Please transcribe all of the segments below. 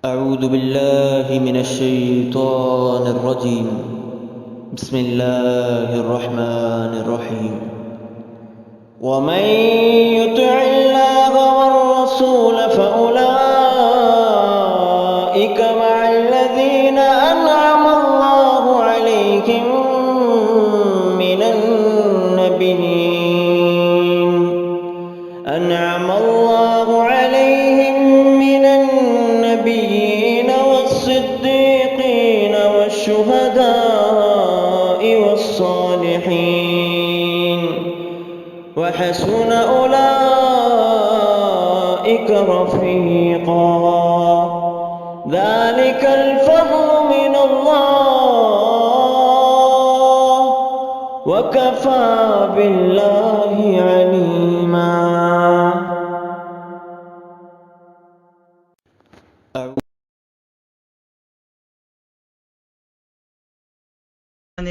أعوذ بالله من الشيطان الرجيم. بسم الله الرحمن الرحيم. ومن يطع الله والرسول فأولئك مع الذين أنعم الله عليهم من النبيين والصديقين والشهداء والصالحين وحسن أولئك رفيقا. ذلك الفضل من الله وكفى بالله عليما.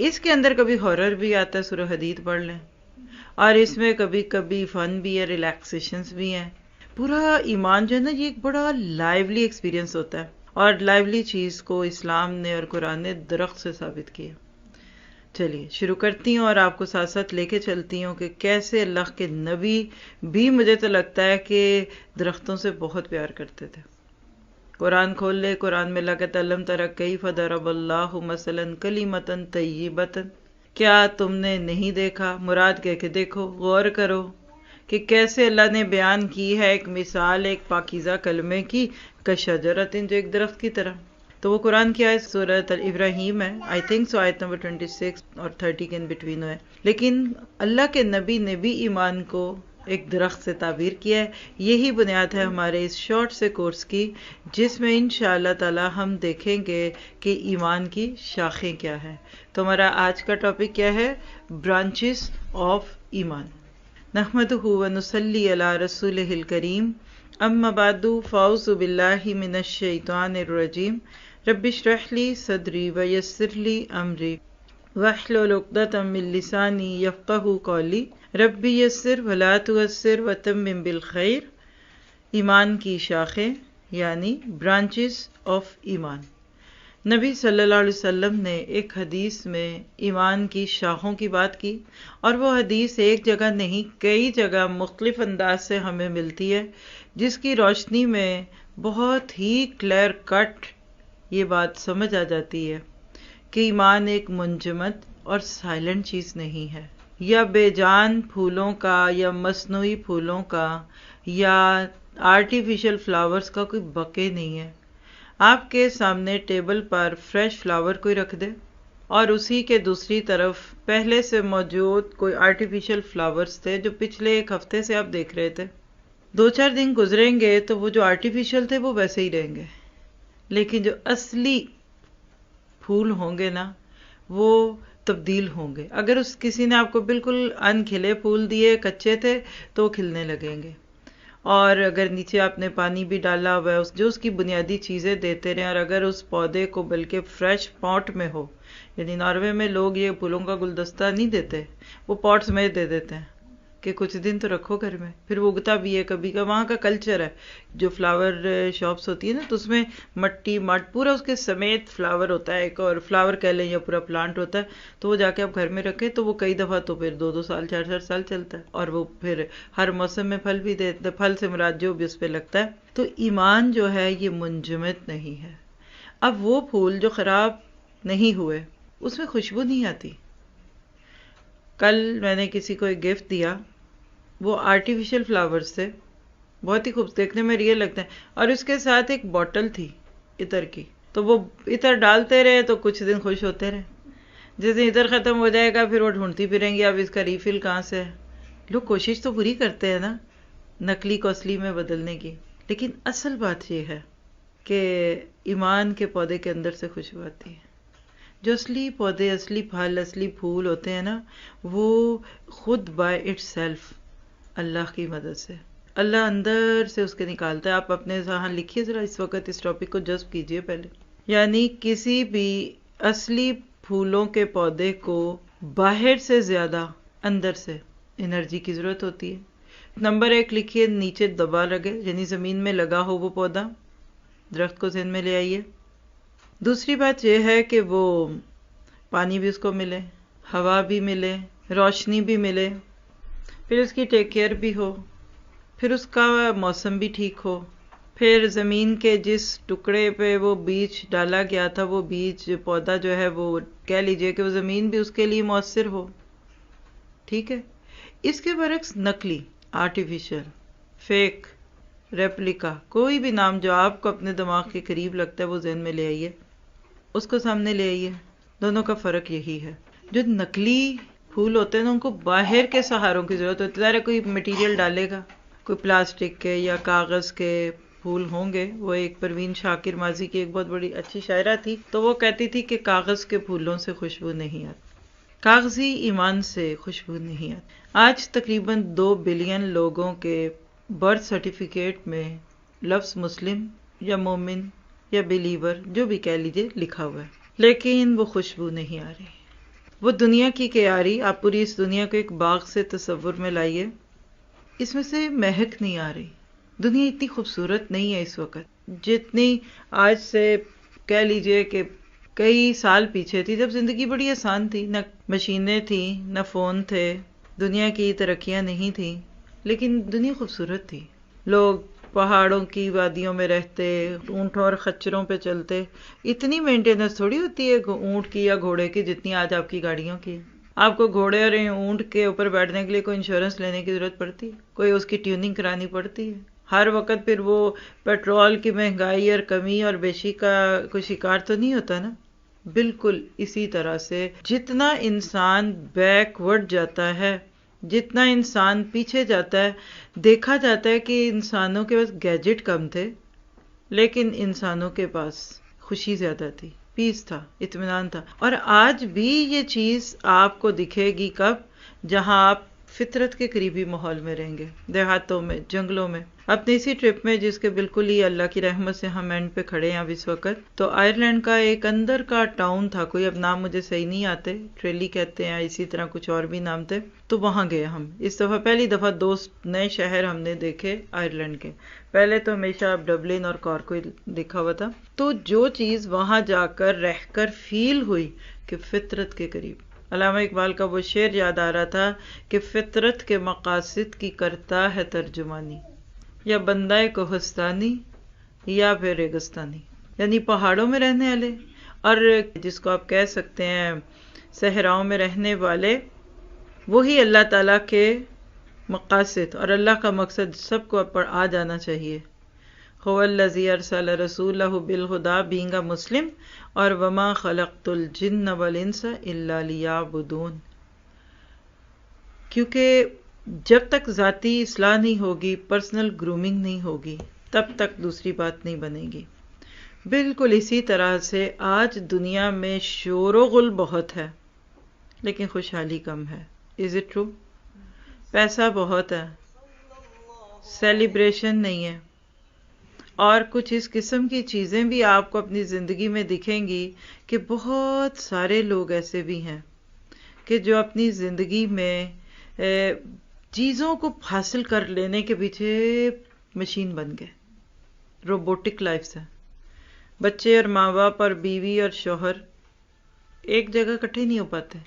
اس کے اندر کبھی ہارر بھی آتا ہے، سورہ حدید پڑھ لیں، اور اس میں کبھی کبھی فن بھی ہے، ریلیکسیشنز بھی ہیں. پورا ایمان جو ہے نا، یہ ایک بڑا لائیولی ایکسپیرینس ہوتا ہے، اور لائیولی چیز کو اسلام نے اور قرآن نے درخت سے ثابت کیا. چلیے شروع کرتی ہوں اور آپ کو ساتھ ساتھ لے کے چلتی ہوں کہ کیسے اللہ کے نبی بھی مجھے تو لگتا ہے کہ درختوں سے بہت پیار کرتے تھے. قرآن کھول لے، قرآن میں اللہ کہتا ہے لم تر کیف ضرب اللہ مثلا کلمۃ طیبۃ، کیا تم نے نہیں دیکھا، مراد کہہ کے دیکھو، غور کرو کہ کیسے اللہ نے بیان کی ہے ایک مثال ایک پاکیزہ کلمے کی، کشجرۃ، جو ایک درخت کی طرح. تو وہ قرآن کی آیت سورۃ ابراہیم ہے، آئی تھنک سو آیت نمبر 26 اور 30 کے ان بٹوین ہے. لیکن اللہ کے نبی نے بھی ایمان کو ایک درخت سے تعبیر کیا ہے. یہی بنیاد ہے ہمارے اس شارٹ سے کورس کی، جس میں انشاءاللہ تعالی ہم دیکھیں گے کہ ایمان کی شاخیں کیا ہیں. تو ہمارا آج کا ٹاپک کیا ہے؟ برانچز آف ایمان. نحمدہ ونصلی علی رسولہ الکریم، اما بعد فاعوذ باللہ من الشیطان الرجیم، رب اشرح لی صدری ویسر لی امری واحلل عقدۃ من لسانی یفقہوا قولی رب یسر ولا تعسر وتمم بالخیر. ایمان کی شاخیں یعنی برانچز آف ایمان. نبی صلی اللہ علیہ وسلم نے ایک حدیث میں ایمان کی شاخوں کی بات کی، اور وہ حدیث ایک جگہ نہیں کئی جگہ مختلف انداز سے ہمیں ملتی ہے، جس کی روشنی میں بہت ہی کلیئر کٹ یہ بات سمجھ آ جاتی ہے کہ ایمان ایک منجمد اور سائلنٹ چیز نہیں ہے، یا بے جان پھولوں کا یا مصنوعی پھولوں کا یا آرٹیفیشل فلاورز کا کوئی بقے نہیں ہے. آپ کے سامنے ٹیبل پر فریش فلاور کوئی رکھ دے اور اسی کے دوسری طرف پہلے سے موجود کوئی آرٹیفیشل فلاورز تھے جو پچھلے ایک ہفتے سے آپ دیکھ رہے تھے. 2-4 دن گزریں گے تو وہ جو آرٹیفیشل تھے وہ ویسے ہی رہیں گے، لیکن جو اصلی پھول ہوں گے نا وہ تبدیل ہوں گے. اگر کسی نے آپ کو بالکل ان کھلے پھول دیے، کچے تھے، تو وہ کھلنے لگیں گے. اور اگر نیچے آپ نے پانی بھی ڈالا ہوا ہے، جو اس کی بنیادی چیزیں دیتے رہیں، اور اگر اس پودے کو بلکہ فریش پاٹ میں ہو، یعنی ناروے میں لوگ یہ پھولوں کا گلدستہ نہیں دیتے، وہ پاٹس میں دے دیتے ہیں کہ کچھ دن تو رکھو گھر میں، پھر وہ اگتا بھی ہے. کبھی کا وہاں کا کلچر ہے، جو فلاور شاپس ہوتی ہے نا، تو اس میں مٹی مٹ پورا اس کے سمیت فلاور ہوتا ہے ایک، اور فلاور کہہ لیں یا پورا پلانٹ ہوتا ہے، تو وہ جا کے آپ گھر میں رکھیں تو وہ کئی دفعہ تو پھر 2-2 سال 4-4 سال چلتا ہے، اور وہ پھر ہر موسم میں پھل بھی دیتا ہے. پھل سے مراد جو بھی اس پہ لگتا ہے. تو ایمان جو ہے یہ منجمد نہیں ہے. اب وہ پھول جو خراب نہیں ہوئے اس میں خوشبو نہیں آتی. کل میں نے کسی کو ایک گفٹ دیا، وہ آرٹیفیشل فلاورز تھے، بہت ہی خوبصورت، دیکھنے میں ریئل لگتے ہیں، اور اس کے ساتھ ایک بوٹل تھی عطر کی. تو وہ عطر ڈالتے رہے تو کچھ دن خوش ہوتے رہے. جس دن عطر ختم ہو جائے گا پھر وہ ڈھونڈتی پھریں گی اب اس کا ریفل کہاں سے ہے. لوگ کوشش تو پوری کرتے ہیں نا نقلی کو اصلی میں بدلنے کی، لیکن اصل بات یہ ہے کہ ایمان کے پودے کے اندر سے خوشبو آتی ہے. جو اصلی پودے، اصلی پھل، اصلی پھول ہوتے ہیں نا، وہ خود بائی اٹ سیلف اللہ کی مدد سے، اللہ اندر سے اس کے نکالتا ہے. آپ اپنے ذہن لکھیے ذرا اس وقت، اس ٹاپک کو جذب کیجئے پہلے. یعنی کسی بھی اصلی پھولوں کے پودے کو باہر سے زیادہ اندر سے انرجی کی ضرورت ہوتی ہے. نمبر 1 لکھیے، نیچے دبا لگے، یعنی زمین میں لگا ہو وہ پودا، درخت کو ذہن میں لے آئیے. دوسری بات یہ ہے کہ وہ پانی بھی اس کو ملے، ہوا بھی ملے، روشنی بھی ملے، پھر اس کی ٹیک کیئر بھی ہو، پھر اس کا موسم بھی ٹھیک ہو، پھر زمین کے جس ٹکڑے پہ وہ بیج ڈالا گیا تھا، وہ بیج پودا جو ہے وہ کہہ لیجئے کہ وہ زمین بھی اس کے لیے مؤثر ہو. ٹھیک ہے. اس کے برعکس نقلی، آرٹیفیشل، فیک، ریپلیکا، کوئی بھی نام جو آپ کو اپنے دماغ کے قریب لگتا ہے وہ ذہن میں لے آئیے، اس کو سامنے لے آئیے. دونوں کا فرق یہی ہے. جو نقلی پھول ہوتے ہیں نا ان کو باہر کے سہاروں کی ضرورت ہوتی ہے. ظاہر کوئی مٹیریل ڈالے گا، کوئی پلاسٹک کے یا کاغذ کے پھول ہوں گے. وہ ایک پروین شاکر ماضی کی ایک بہت بڑی اچھی شاعرہ تھی، تو وہ کہتی تھی کہ کاغذ کے پھولوں سے خوشبو نہیں آتی، کاغذی ایمان سے خوشبو نہیں آتی. آج تقریباً 2 بلین لوگوں کے برتھ سرٹیفکیٹ میں لفظ مسلم یا مومن یا بلیور جو بھی کہہ لیجئے لکھا ہوا ہے، لیکن وہ خوشبو نہیں آ رہی. وہ دنیا کی کیاری، آپ پوری اس دنیا کو ایک باغ سے تصور میں لائیے، اس میں سے مہک نہیں آ رہی. دنیا اتنی خوبصورت نہیں ہے اس وقت جتنی آج سے کہہ لیجئے کہ کئی سال پیچھے تھی، جب زندگی بڑی آسان تھی، نہ مشینیں تھیں، نہ فون تھے، دنیا کی ترقیاں نہیں تھیں، لیکن دنیا خوبصورت تھی. لوگ پہاڑوں کی وادیوں میں رہتے، اونٹوں اور خچروں پہ چلتے. اتنی مینٹیننس تھوڑی ہوتی ہے اونٹ کی یا گھوڑے کی جتنی آج آپ کی گاڑیوں کی. آپ کو گھوڑے اور اونٹ کے اوپر بیٹھنے کے لیے کوئی انشورنس لینے کی ضرورت پڑتی ہے؟ کوئی اس کی ٹیوننگ کرانی پڑتی ہے؟ ہر وقت پھر وہ پیٹرول کی مہنگائی اور کمی اور بیشی کا کوئی شکار تو نہیں ہوتا نا. بالکل اسی طرح سے جتنا انسان بیکورڈ جاتا ہے، جتنا انسان پیچھے جاتا ہے، دیکھا جاتا ہے کہ انسانوں کے پاس گیجٹ کم تھے لیکن انسانوں کے پاس خوشی زیادہ تھی، پیس تھا، اطمینان تھا. اور آج بھی یہ چیز آپ کو دکھے گی کب؟ جہاں آپ فطرت کے قریبی ماحول میں رہیں گے، دیہاتوں میں، جنگلوں میں. اپنی اسی ٹرپ میں جس کے بالکل ہی اللہ کی رحمت سے ہم اینڈ پہ کھڑے ہیں اب اس وقت، تو آئرلینڈ کا ایک اندر کا ٹاؤن تھا، کوئی اب نام مجھے صحیح نہیں آتے، ٹریلی کہتے ہیں، اسی طرح کچھ اور بھی نام تھے. تو وہاں گئے ہم اس دفعہ، پہلی دفعہ 2 نئے شہر ہم نے دیکھے آئرلینڈ کے. پہلے تو ہمیشہ اب ڈبلن اور کارک کو دیکھا ہوا تھا. تو جو چیز وہاں جا کر رہ کر فیل ہوئی کہ فطرت کے قریب. علامہ اقبال کا وہ شعر یاد آ رہا تھا کہ فطرت کے مقاصد کی کرتا ہے ترجمانی، یا بندہ کوہستانی یا پھر ریگستانی. یعنی پہاڑوں میں رہنے والے اور جس کو آپ کہہ سکتے ہیں صحراؤں میں رہنے والے، وہی اللہ تعالیٰ کے مقاصد اور اللہ کا مقصد سب کو آ جانا چاہیے. هو الذی ارسل رسولہ بالہدی بینگ اے مسلم، اور وما خلقت الجن والانس الا لیعبدون. کیونکہ جب تک ذاتی اصلاح نہیں ہوگی، پرسنل گرومنگ نہیں ہوگی، تب تک دوسری بات نہیں بنے گی. بالکل اسی طرح سے آج دنیا میں شور و غل بہت ہے لیکن خوشحالی کم ہے. Is it true? پیسہ بہت ہے، سیلیبریشن نہیں ہے، اور کچھ اس قسم کی چیزیں بھی آپ کو اپنی زندگی میں دکھیں گی کہ بہت سارے لوگ ایسے بھی ہیں کہ جو اپنی زندگی میں چیزوں کو حاصل کر لینے کے پیچھے مشین بن گئے، روبوٹک لائفز ہیں. بچے اور ماں باپ اور بیوی اور شوہر ایک جگہ اکٹھے نہیں ہو پاتے.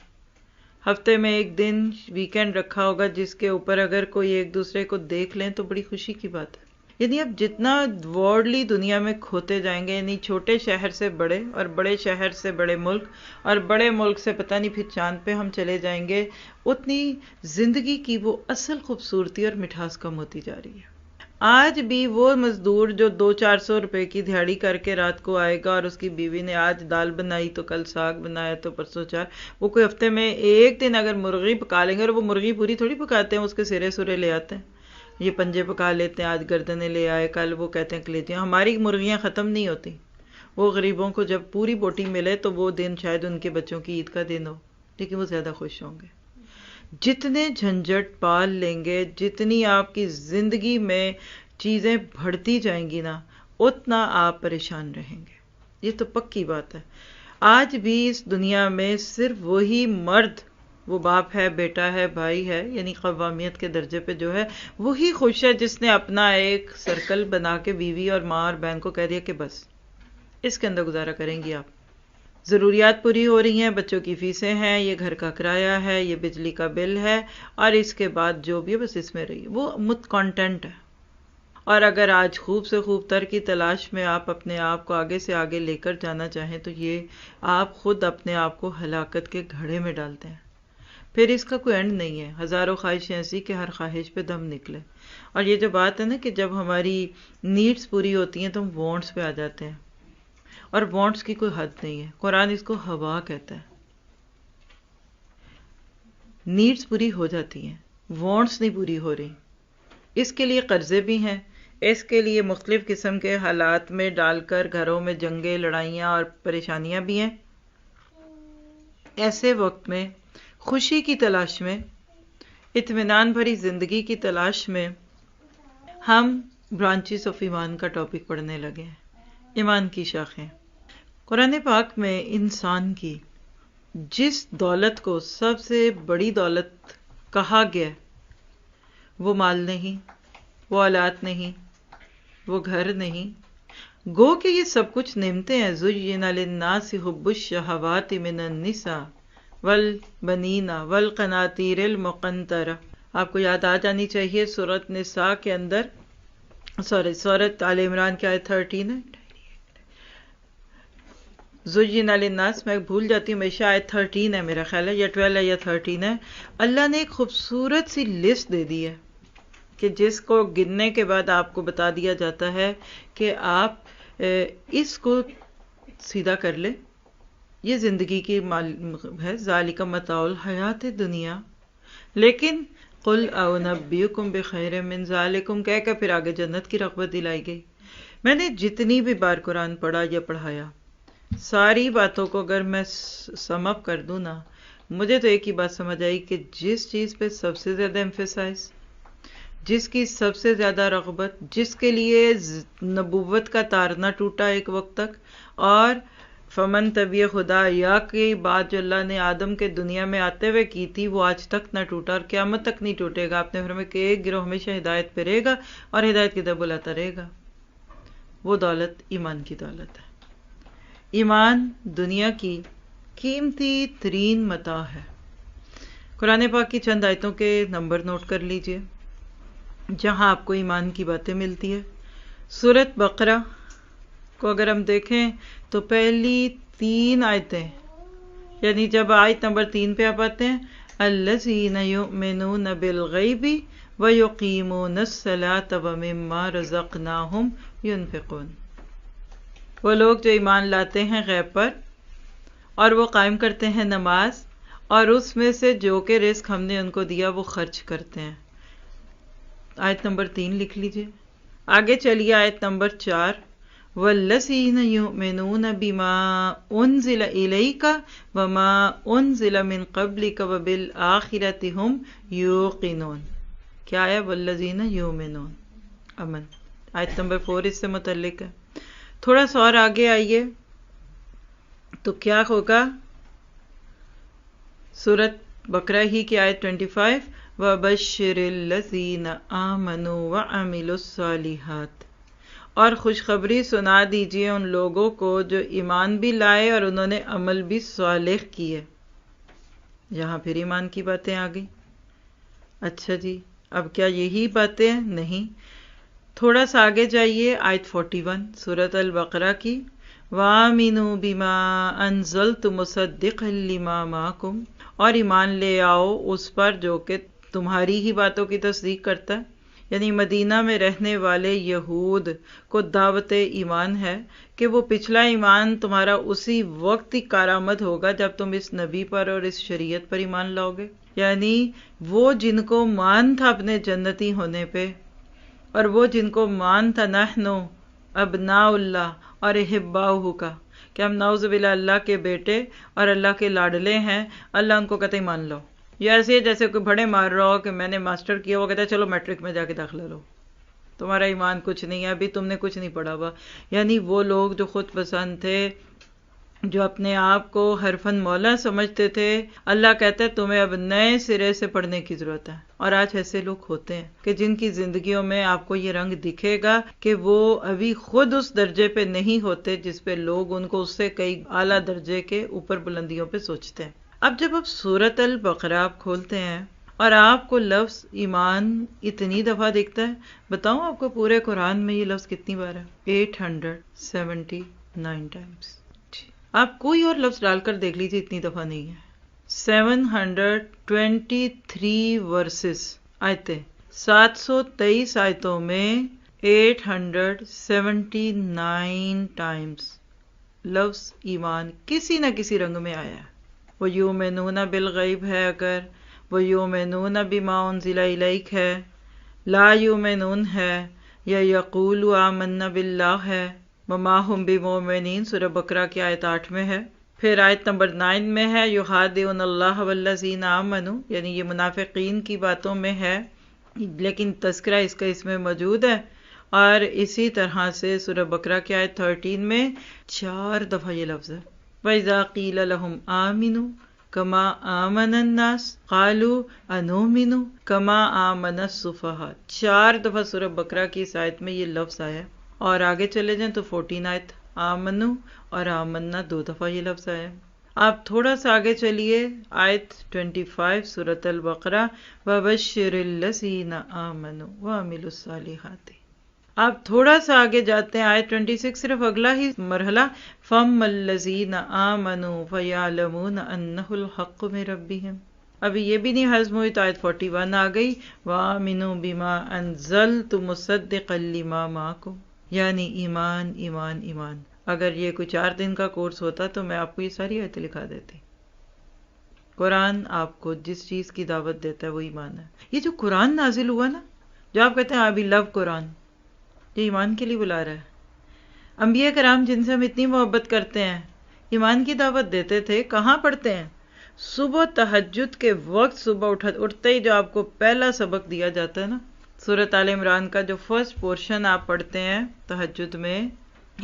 ہفتے میں ایک دن ویکینڈ رکھا ہوگا جس کے اوپر اگر کوئی ایک دوسرے کو دیکھ لیں تو بڑی خوشی کی بات ہے. یعنی اب جتنا ورلڈلی دنیا میں کھوتے جائیں گے، یعنی چھوٹے شہر سے بڑے اور بڑے شہر سے بڑے ملک اور بڑے ملک سے پتہ نہیں پھر چاند پہ ہم چلے جائیں گے، اتنی زندگی کی وہ اصل خوبصورتی اور مٹھاس کم ہوتی جا رہی ہے. آج بھی وہ مزدور جو 200-400 روپے کی دہاڑی کر کے رات کو آئے گا اور اس کی بیوی نے آج دال بنائی تو کل ساگ بنایا تو پرسوں چار، وہ کوئی ہفتے میں ایک دن اگر مرغی پکا لیں گے، اور وہ مرغی پوری تھوڑی پکاتے ہیں، اس کے سرے سرے لے آتے ہیں، یہ پنجے پکا لیتے ہیں، آج گردنیں لے آئے، کل وہ کہتے ہیں کلیجیاں. ہماری مرغیاں ختم نہیں ہوتی. وہ غریبوں کو جب پوری بوٹی ملے تو وہ دن شاید ان کے بچوں کی عید کا دن ہو، لیکن وہ زیادہ خوش ہوں گے. جتنے جھنجٹ پال لیں گے، جتنی آپ کی زندگی میں چیزیں بڑھتی جائیں گی نا، اتنا آپ پریشان رہیں گے. یہ تو پکی بات ہے. آج بھی اس دنیا میں صرف وہی مرد، وہ باپ ہے، بیٹا ہے، بھائی ہے، یعنی قوامیت کے درجے پہ جو ہے، وہی خوش ہے جس نے اپنا ایک سرکل بنا کے بیوی اور ماں اور بہن کو کہہ دیا کہ بس اس کے اندر گزارا کریں گی آپ. ضروریات پوری ہو رہی ہیں، بچوں کی فیسیں ہیں، یہ گھر کا کرایہ ہے، یہ بجلی کا بل ہے، اور اس کے بعد جو بھی ہے بس اس میں رہیے. وہ کانٹینٹ ہے. اور اگر آج خوب سے خوب تر کی تلاش میں آپ اپنے آپ کو آگے سے آگے لے کر جانا چاہیں تو یہ آپ خود اپنے آپ کو ہلاکت کے گھڑے میں ڈالتے ہیں. پھر اس کا کوئی اینڈ نہیں ہے. ہزاروں خواہشیں ایسی کہ ہر خواہش پہ دم نکلے. اور یہ جو بات ہے نا کہ جب ہماری نیڈس پوری ہوتی ہیں تو ہم وانٹس پہ آ جاتے ہیں، اور وانٹس کی کوئی حد نہیں ہے. قرآن اس کو ہوا کہتا ہے. نیڈس پوری ہو جاتی ہیں، وانٹس نہیں پوری ہو رہی. اس کے لیے قرضے بھی ہیں، اس کے لیے مختلف قسم کے حالات میں ڈال کر گھروں میں جنگیں، لڑائیاں اور پریشانیاں بھی ہیں. ایسے وقت میں خوشی کی تلاش میں، اطمینان بھری زندگی کی تلاش میں، ہم برانچز آف ایمان کا ٹاپک پڑھنے لگے ہیں. ایمان کی شاخیں. قرآن پاک میں انسان کی جس دولت کو سب سے بڑی دولت کہا گیا وہ مال نہیں، وہ اولاد نہیں، وہ گھر نہیں، گو کہ یہ سب کچھ نعمتیں ہیں. زُيِّنَ لِلنَّاسِ حُبُّ الشَّهَوَاتِ مِنَ النِّسَاءِ وَالْبَنِينَ وَالْقَنَاطِيرِ الْمُقَنطَرَةِ. آپ کو یاد آ جانی چاہیے سورۃ نساء کے اندر، سورۃ آل عمران کی آیت 13 ہے. زُيِّنَ لِلنَّاسِ میں بھول جاتی ہوں ہمیشہ، آیت 13 ہے میرا خیال ہے، یا 12 ہے یا 13 ہے. اللہ نے ایک خوبصورت سی لسٹ دے دی ہے کہ جس کو گننے کے بعد آپ کو بتا دیا جاتا ہے کہ آپ اس کو سیدھا کر لیں. یہ زندگی کی ہے، ذالک متاع الحیات دنیا. لیکن قل اونبئکم بخیر من ذالکم کہہ کے پھر آگے جنت کی رغبت دلائی گئی. میں نے جتنی بھی بار قرآن پڑھا یا پڑھایا، ساری باتوں کو اگر میں سم اپ کر دوں نا، مجھے تو ایک ہی بات سمجھ آئی کہ جس چیز پہ سب سے زیادہ ایمفیسائز، جس کی سب سے زیادہ رغبت، جس کے لیے نبوت کا تار نہ ٹوٹا ایک وقت تک، اور فمن طبیع خدا یا کی بات جو اللہ نے آدم کے دنیا میں آتے ہوئے کی تھی وہ آج تک نہ ٹوٹا اور قیامت تک نہیں ٹوٹے گا. آپ نے فرمایا کہ ایک گروہ ہمیشہ ہدایت پہ رہے گا اور ہدایت کی طرف بلاتا رہے گا. وہ دولت ایمان کی دولت ہے. ایمان دنیا کی قیمتی ترین متاع ہے. قرآن پاک کی چند آیتوں کے نمبر نوٹ کر لیجئے جہاں آپ کو ایمان کی باتیں ملتی ہے. سورۃ بقرہ کو اگر ہم دیکھیں تو پہلی 3 آیتیں، یعنی جب آیت نمبر 3 پہ آپ آتے ہیں، الذین یؤمنون بالغیب ویقیمون الصلاۃ ومما رزقناہم ینفقون. وہ لوگ جو ایمان لاتے ہیں غیب پر اور وہ قائم کرتے ہیں نماز اور اس میں سے جو کہ رزق ہم نے ان کو دیا وہ خرچ کرتے ہیں. آیت نمبر 3 لکھ لیجئے. آگے چلیے آیت نمبر 4، والذین یؤمنون بما انزل الیک وما انزل من قبلک وبالآخرۃ ھم یوقنون. کیا ہے؟ والذین یؤمنون، امن. آیت نمبر 4 اس سے متعلق ہے. تھوڑا سا اور آگے آئیے تو کیا ہوگا؟ سورۃ بقرہ ہی کی آیت 25، وَبَشِّرِ الَّذِينَ آمَنُوا وَعَمِلُوا الصَّالِحَاتِ. اور خوشخبری سنا دیجئے ان لوگوں کو جو ایمان بھی لائے اور انہوں نے عمل بھی صالح کیے. یہاں پھر ایمان کی باتیں آ گئی. اچھا جی، اب کیا یہی باتیں؟ نہیں. تھوڑا سا آگے جائیے، آیت 41 سورۃ البقرہ کی، وَآمِنُوا بِمَا أَنزَلْتُ مُصَدِّقًا لِمَا مَعَكُمْ. اور ایمان لے آؤ اس پر جو کہ تمہاری ہی باتوں کی تصدیق کرتا ہے. یعنی مدینہ میں رہنے والے یہود کو دعوت ایمان ہے کہ وہ پچھلا ایمان تمہارا اسی وقت ہی کارآمد ہوگا جب تم اس نبی پر اور اس شریعت پر ایمان لاؤ گے. یعنی وہ جن کو مان تھا اپنے جنتی ہونے پہ، اور وہ جن کو مان تھا نحنو ابناء اللہ اور احباؤہ کا، کہ ہم نعوذ باللہ اللہ کے بیٹے اور اللہ کے لاڈلے ہیں، اللہ ان کو کہتے ہیں مان لو. یہ ایسے جیسے کوئی بڑے مار رہا ہو کہ میں نے ماسٹر کیا، وہ کہتا ہے چلو میٹرک میں جا کے داخلہ لو، تمہارا ایمان کچھ نہیں ہے، ابھی تم نے کچھ نہیں پڑھا ہوا. یعنی وہ لوگ جو خود پسند تھے، جو اپنے آپ کو حرفن مولا سمجھتے تھے، اللہ کہتا ہے تمہیں اب نئے سرے سے پڑھنے کی ضرورت ہے. اور آج ایسے لوگ ہوتے ہیں کہ جن کی زندگیوں میں آپ کو یہ رنگ دکھے گا کہ وہ ابھی خود اس درجے پہ نہیں ہوتے جس پہ لوگ ان کو اس سے کئی اعلیٰ درجے کے اوپر بلندیوں پہ سوچتے ہیں. اب جب آپ سورۃ البقرہ آپ کھولتے ہیں اور آپ کو لفظ ایمان اتنی دفعہ دکھتا ہے، بتاؤں آپ کو پورے قرآن میں یہ لفظ کتنی بار ہے؟ 879 ٹائمز. آپ کوئی اور لفظ ڈال کر دیکھ لیجیے، اتنی دفعہ نہیں ہے. 723 ورسز آیتیں، 723 آیتوں میں 879 ٹائمز لفظ ایمان کسی نہ کسی رنگ میں آیا ہے. وہ یؤمنون بالغیب ہے، اگر وہ یؤمنون بما انزل الیک ہے، لا یؤمنون ہے، یا یقول آمنا باللہ ہے، وما ہم بمؤمنین سورہ بقرہ کی آیت 8 میں ہے. پھر آیت نمبر 9 میں ہے یخادعون اللہ والذین آمنوا، یعنی یہ منافقین کی باتوں میں ہے لیکن تذکرہ اس کا اس میں موجود ہے. اور اسی طرح سے سورہ بقرہ کی آیت 13 میں 4 دفعہ یہ لفظ ہے. وَإِذَا قِيلَ لَهُمْ آمِنُوا كَمَا آمَنَ النَّاسُ قَالُوا أَنُؤْمِنُ كَمَا آمَنَ السُّفَهَاءُ. 4 دفعہ سورہ بقرہ کی اس آیت میں یہ لفظ آیا. اور آگے چلے جائیں تو 14 آیت آمنو اور آمنا 2 دفعہ یہ لفظ آیا. آپ تھوڑا سا آگے چلیے آیت 25 سورۃ البقرہ وَبَشِّرِ الَّذِينَ آمَنُوا وَعَمِلُوا الصَّالِحَاتِ. آپ تھوڑا سا آگے جاتے ہیں آیت 26 صرف اگلا ہی مرحلہ فَمَّ الَّذِينَ آمَنُوا فَيَعْلَمُونَ أَنَّهُ الْحَقُّ مِن رَبِّهِمْ. ابھی یہ بھی نہیں ہضم ہوئی تو آیت 41 آ گئی وَآمِنُوا بِمَا أَنزَلْتُ مُصَدِّقًا لِمَا مَعَكُمْ. یعنی ایمان ایمان ایمان. اگر یہ کوئی 4 دن کا کورس ہوتا تو میں آپ کو یہ ساری آیتیں لکھا دیتی. قرآن آپ کو جس چیز کی دعوت دیتا ہے وہ ایمان ہے. یہ جو قرآن نازل ہوا نا، جو آپ کہتے ہیں آئی لو قرآن، یہ ایمان کے لیے بلا رہا ہے. انبیاء کرام جن سے ہم اتنی محبت کرتے ہیں ایمان کی دعوت دیتے تھے. کہاں پڑھتے ہیں؟ صبح تہجد کے وقت، صبح اٹھتے ہی جو آپ کو پہلا سبق دیا جاتا ہے نا، سورۃ آل عمران کا جو فرسٹ پورشن آپ پڑھتے ہیں تہجد میں،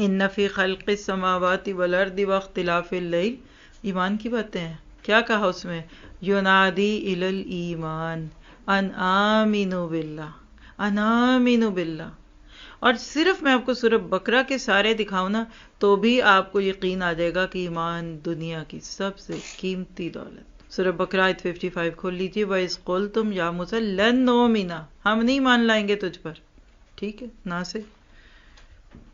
ان فی خلق السماوات والارض واختلاف اللیل، ایمان کی باتیں ہیں. کیا کہا اس میں؟ ینادی الی الایمان ان آمنوا باللہ، ان آمنوا باللہ. اور صرف میں آپ کو سورہ بقرہ کے سارے دکھاؤں نا تو بھی آپ کو یقین آ جائے گا کہ ایمان دنیا کی سب سے قیمتی دولت. سورہ بقرہ آیت 55 کھول لیجیے. وَإِذْ قُلْتُمْ يَا مُوسَىٰ لَن نُؤْمِنَ، ہم نہیں مان لائیں گے تجھ پر. ٹھیک ہے نا سے.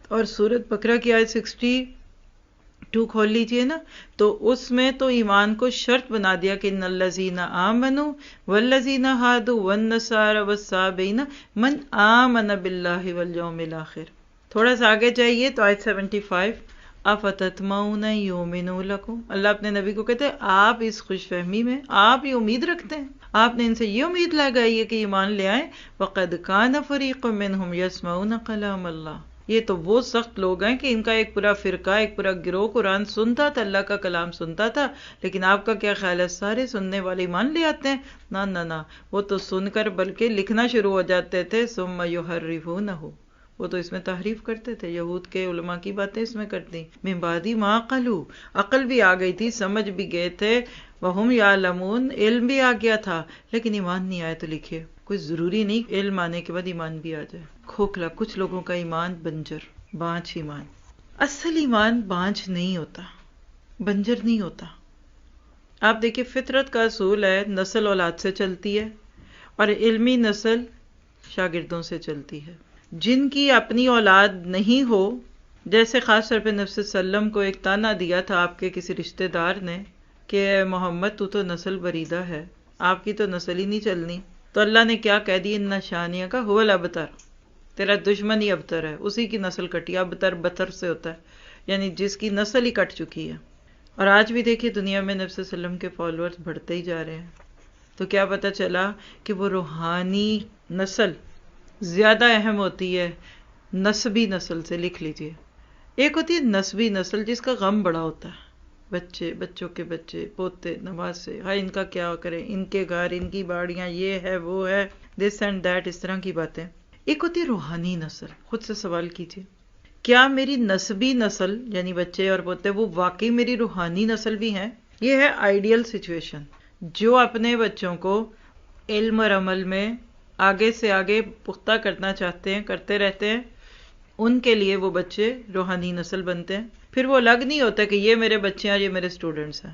اور سورۃ بقرہ کی آیت 62 کھول لیجیے نا، تو اس میں تو ایمان کو شرط بنا دیا کہ ان الذین آمنوا والذین ہادوا والنصارى والصابئین من آمن باللہ والیوم الآخر. تھوڑا سا آگے جائیے تو آیت 75 افتطمعون یؤمنوا لکم. اللہ اپنے نبی کو کہتے ہیں آپ اس خوش فہمی میں، آپ یہ امید رکھتے ہیں، آپ نے ان سے یہ امید لگائی ہے کہ ایمان لے آئیں. وقد کان فریق منہم یسمعون کلام اللہ. یہ تو وہ سخت لوگ ہیں کہ ان کا ایک پورا فرقہ، ایک پورا گروہ قرآن سنتا تھا، اللہ کا کلام سنتا تھا. لیکن آپ کا کیا خیال ہے سارے سننے والے ایمان لے آتے ہیں؟ نہ نہ نہ، وہ تو سن کر بلکہ لکھنا شروع ہو جاتے تھے. ثم یحرفونہ، وہ تو اس میں تحریف کرتے تھے. یہود کے علماء کی باتیں اس میں کرتی. من بعد ما عقلوا، عقل بھی آ گئی تھی، سمجھ بھی گئے تھے. وہم یعلمون، علم بھی آ گیا تھا، لیکن ایمان نہیں آیا. تو لکھے کوئی ضروری نہیں علم آنے کے بعد ایمان بھی آ جائے. کھوکھلا کچھ لوگوں کا ایمان بنجر، بانجھ ایمان. اصل ایمان بانجھ نہیں ہوتا، بنجر نہیں ہوتا. آپ دیکھیں فطرت کا اصول ہے نسل اولاد سے چلتی ہے اور علمی نسل شاگردوں سے چلتی ہے. جن کی اپنی اولاد نہیں ہو، جیسے خاص طور پہ نبی صلی اللہ علیہ وسلم کو ایک تانا دیا تھا آپ کے کسی رشتہ دار نے کہ محمد تو نسل بریدہ ہے، آپ کی تو نسل ہی نہیں چلنی. تو اللہ نے کیا کہہ دی؟ ان شانیہ کا هو الابتر، تیرا دشمن ہی ابتر ہے، اسی کی نسل کٹی. ابتر بتر سے ہوتا ہے، یعنی جس کی نسل ہی کٹ چکی ہے. اور آج بھی دیکھیے دنیا میں نبی صلی اللہ علیہ وسلم کے فالوورز بڑھتے ہی جا رہے ہیں. تو کیا پتہ چلا کہ وہ روحانی نسل زیادہ اہم ہوتی ہے نسبی نسل سے. لکھ لیجئے، ایک ہوتی ہے نسبی نسل جس کا غم بڑا ہوتا ہے، بچے، بچوں کے بچے، پوتے، نواسے، ہاں ان کا کیا کریں، ان کے گھر، ان کی باڑیاں، یہ ہے وہ ہے، دس اینڈ دیٹ، اس طرح کی باتیں. ایک ہوتی ہے روحانی نسل. خود سے سوال کیجئے کیا میری نسبی نسل یعنی بچے اور پوتے وہ واقعی میری روحانی نسل بھی ہیں؟ یہ ہے آئیڈیل سچویشن. جو اپنے بچوں کو علم اور عمل میں آگے سے آگے پختہ کرنا چاہتے ہیں، کرتے رہتے ہیں، ان کے لیے وہ بچے روحانی نسل بنتے ہیں. پھر وہ الگ نہیں ہوتا کہ یہ میرے بچے ہیں، یہ میرے سٹوڈنٹس ہیں.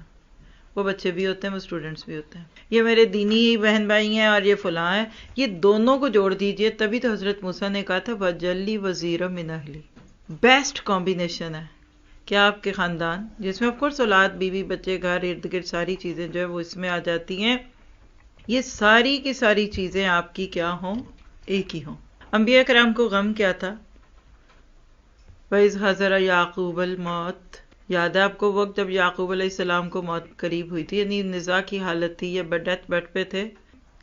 وہ بچے بھی ہوتے ہیں، وہ سٹوڈنٹس بھی ہوتے ہیں. یہ میرے دینی بہن بھائی ہیں اور یہ فلاں ہیں. یہ دونوں کو جوڑ دیجئے. تبھی تو حضرت موسیٰ نے کہا تھا وَجَلِّ وَزِيرًا مِنْ أَهْلِي. بیسٹ کمبینیشن ہے کیا آپ کے خاندان، جس میں آف کورس اولاد، بیوی، بچے، گھر، ارد گرد ساری چیزیں جو ہے وہ اس میں آ جاتی ہیں. یہ ساری کی ساری چیزیں آپ کی کیا ہوں؟ ایک ہی ہوں. انبیاء کرام کو غم کیا تھا؟ وَإِذْ حَضَرَ يَعْقُوبَ الْمَوْتُ، یاد ہے آپ کو وقت جب یعقوب علیہ السلام کو موت قریب ہوئی تھی، یعنی نزاع کی حالت تھی، یہ ڈیتھ بیڈ پہ تھے.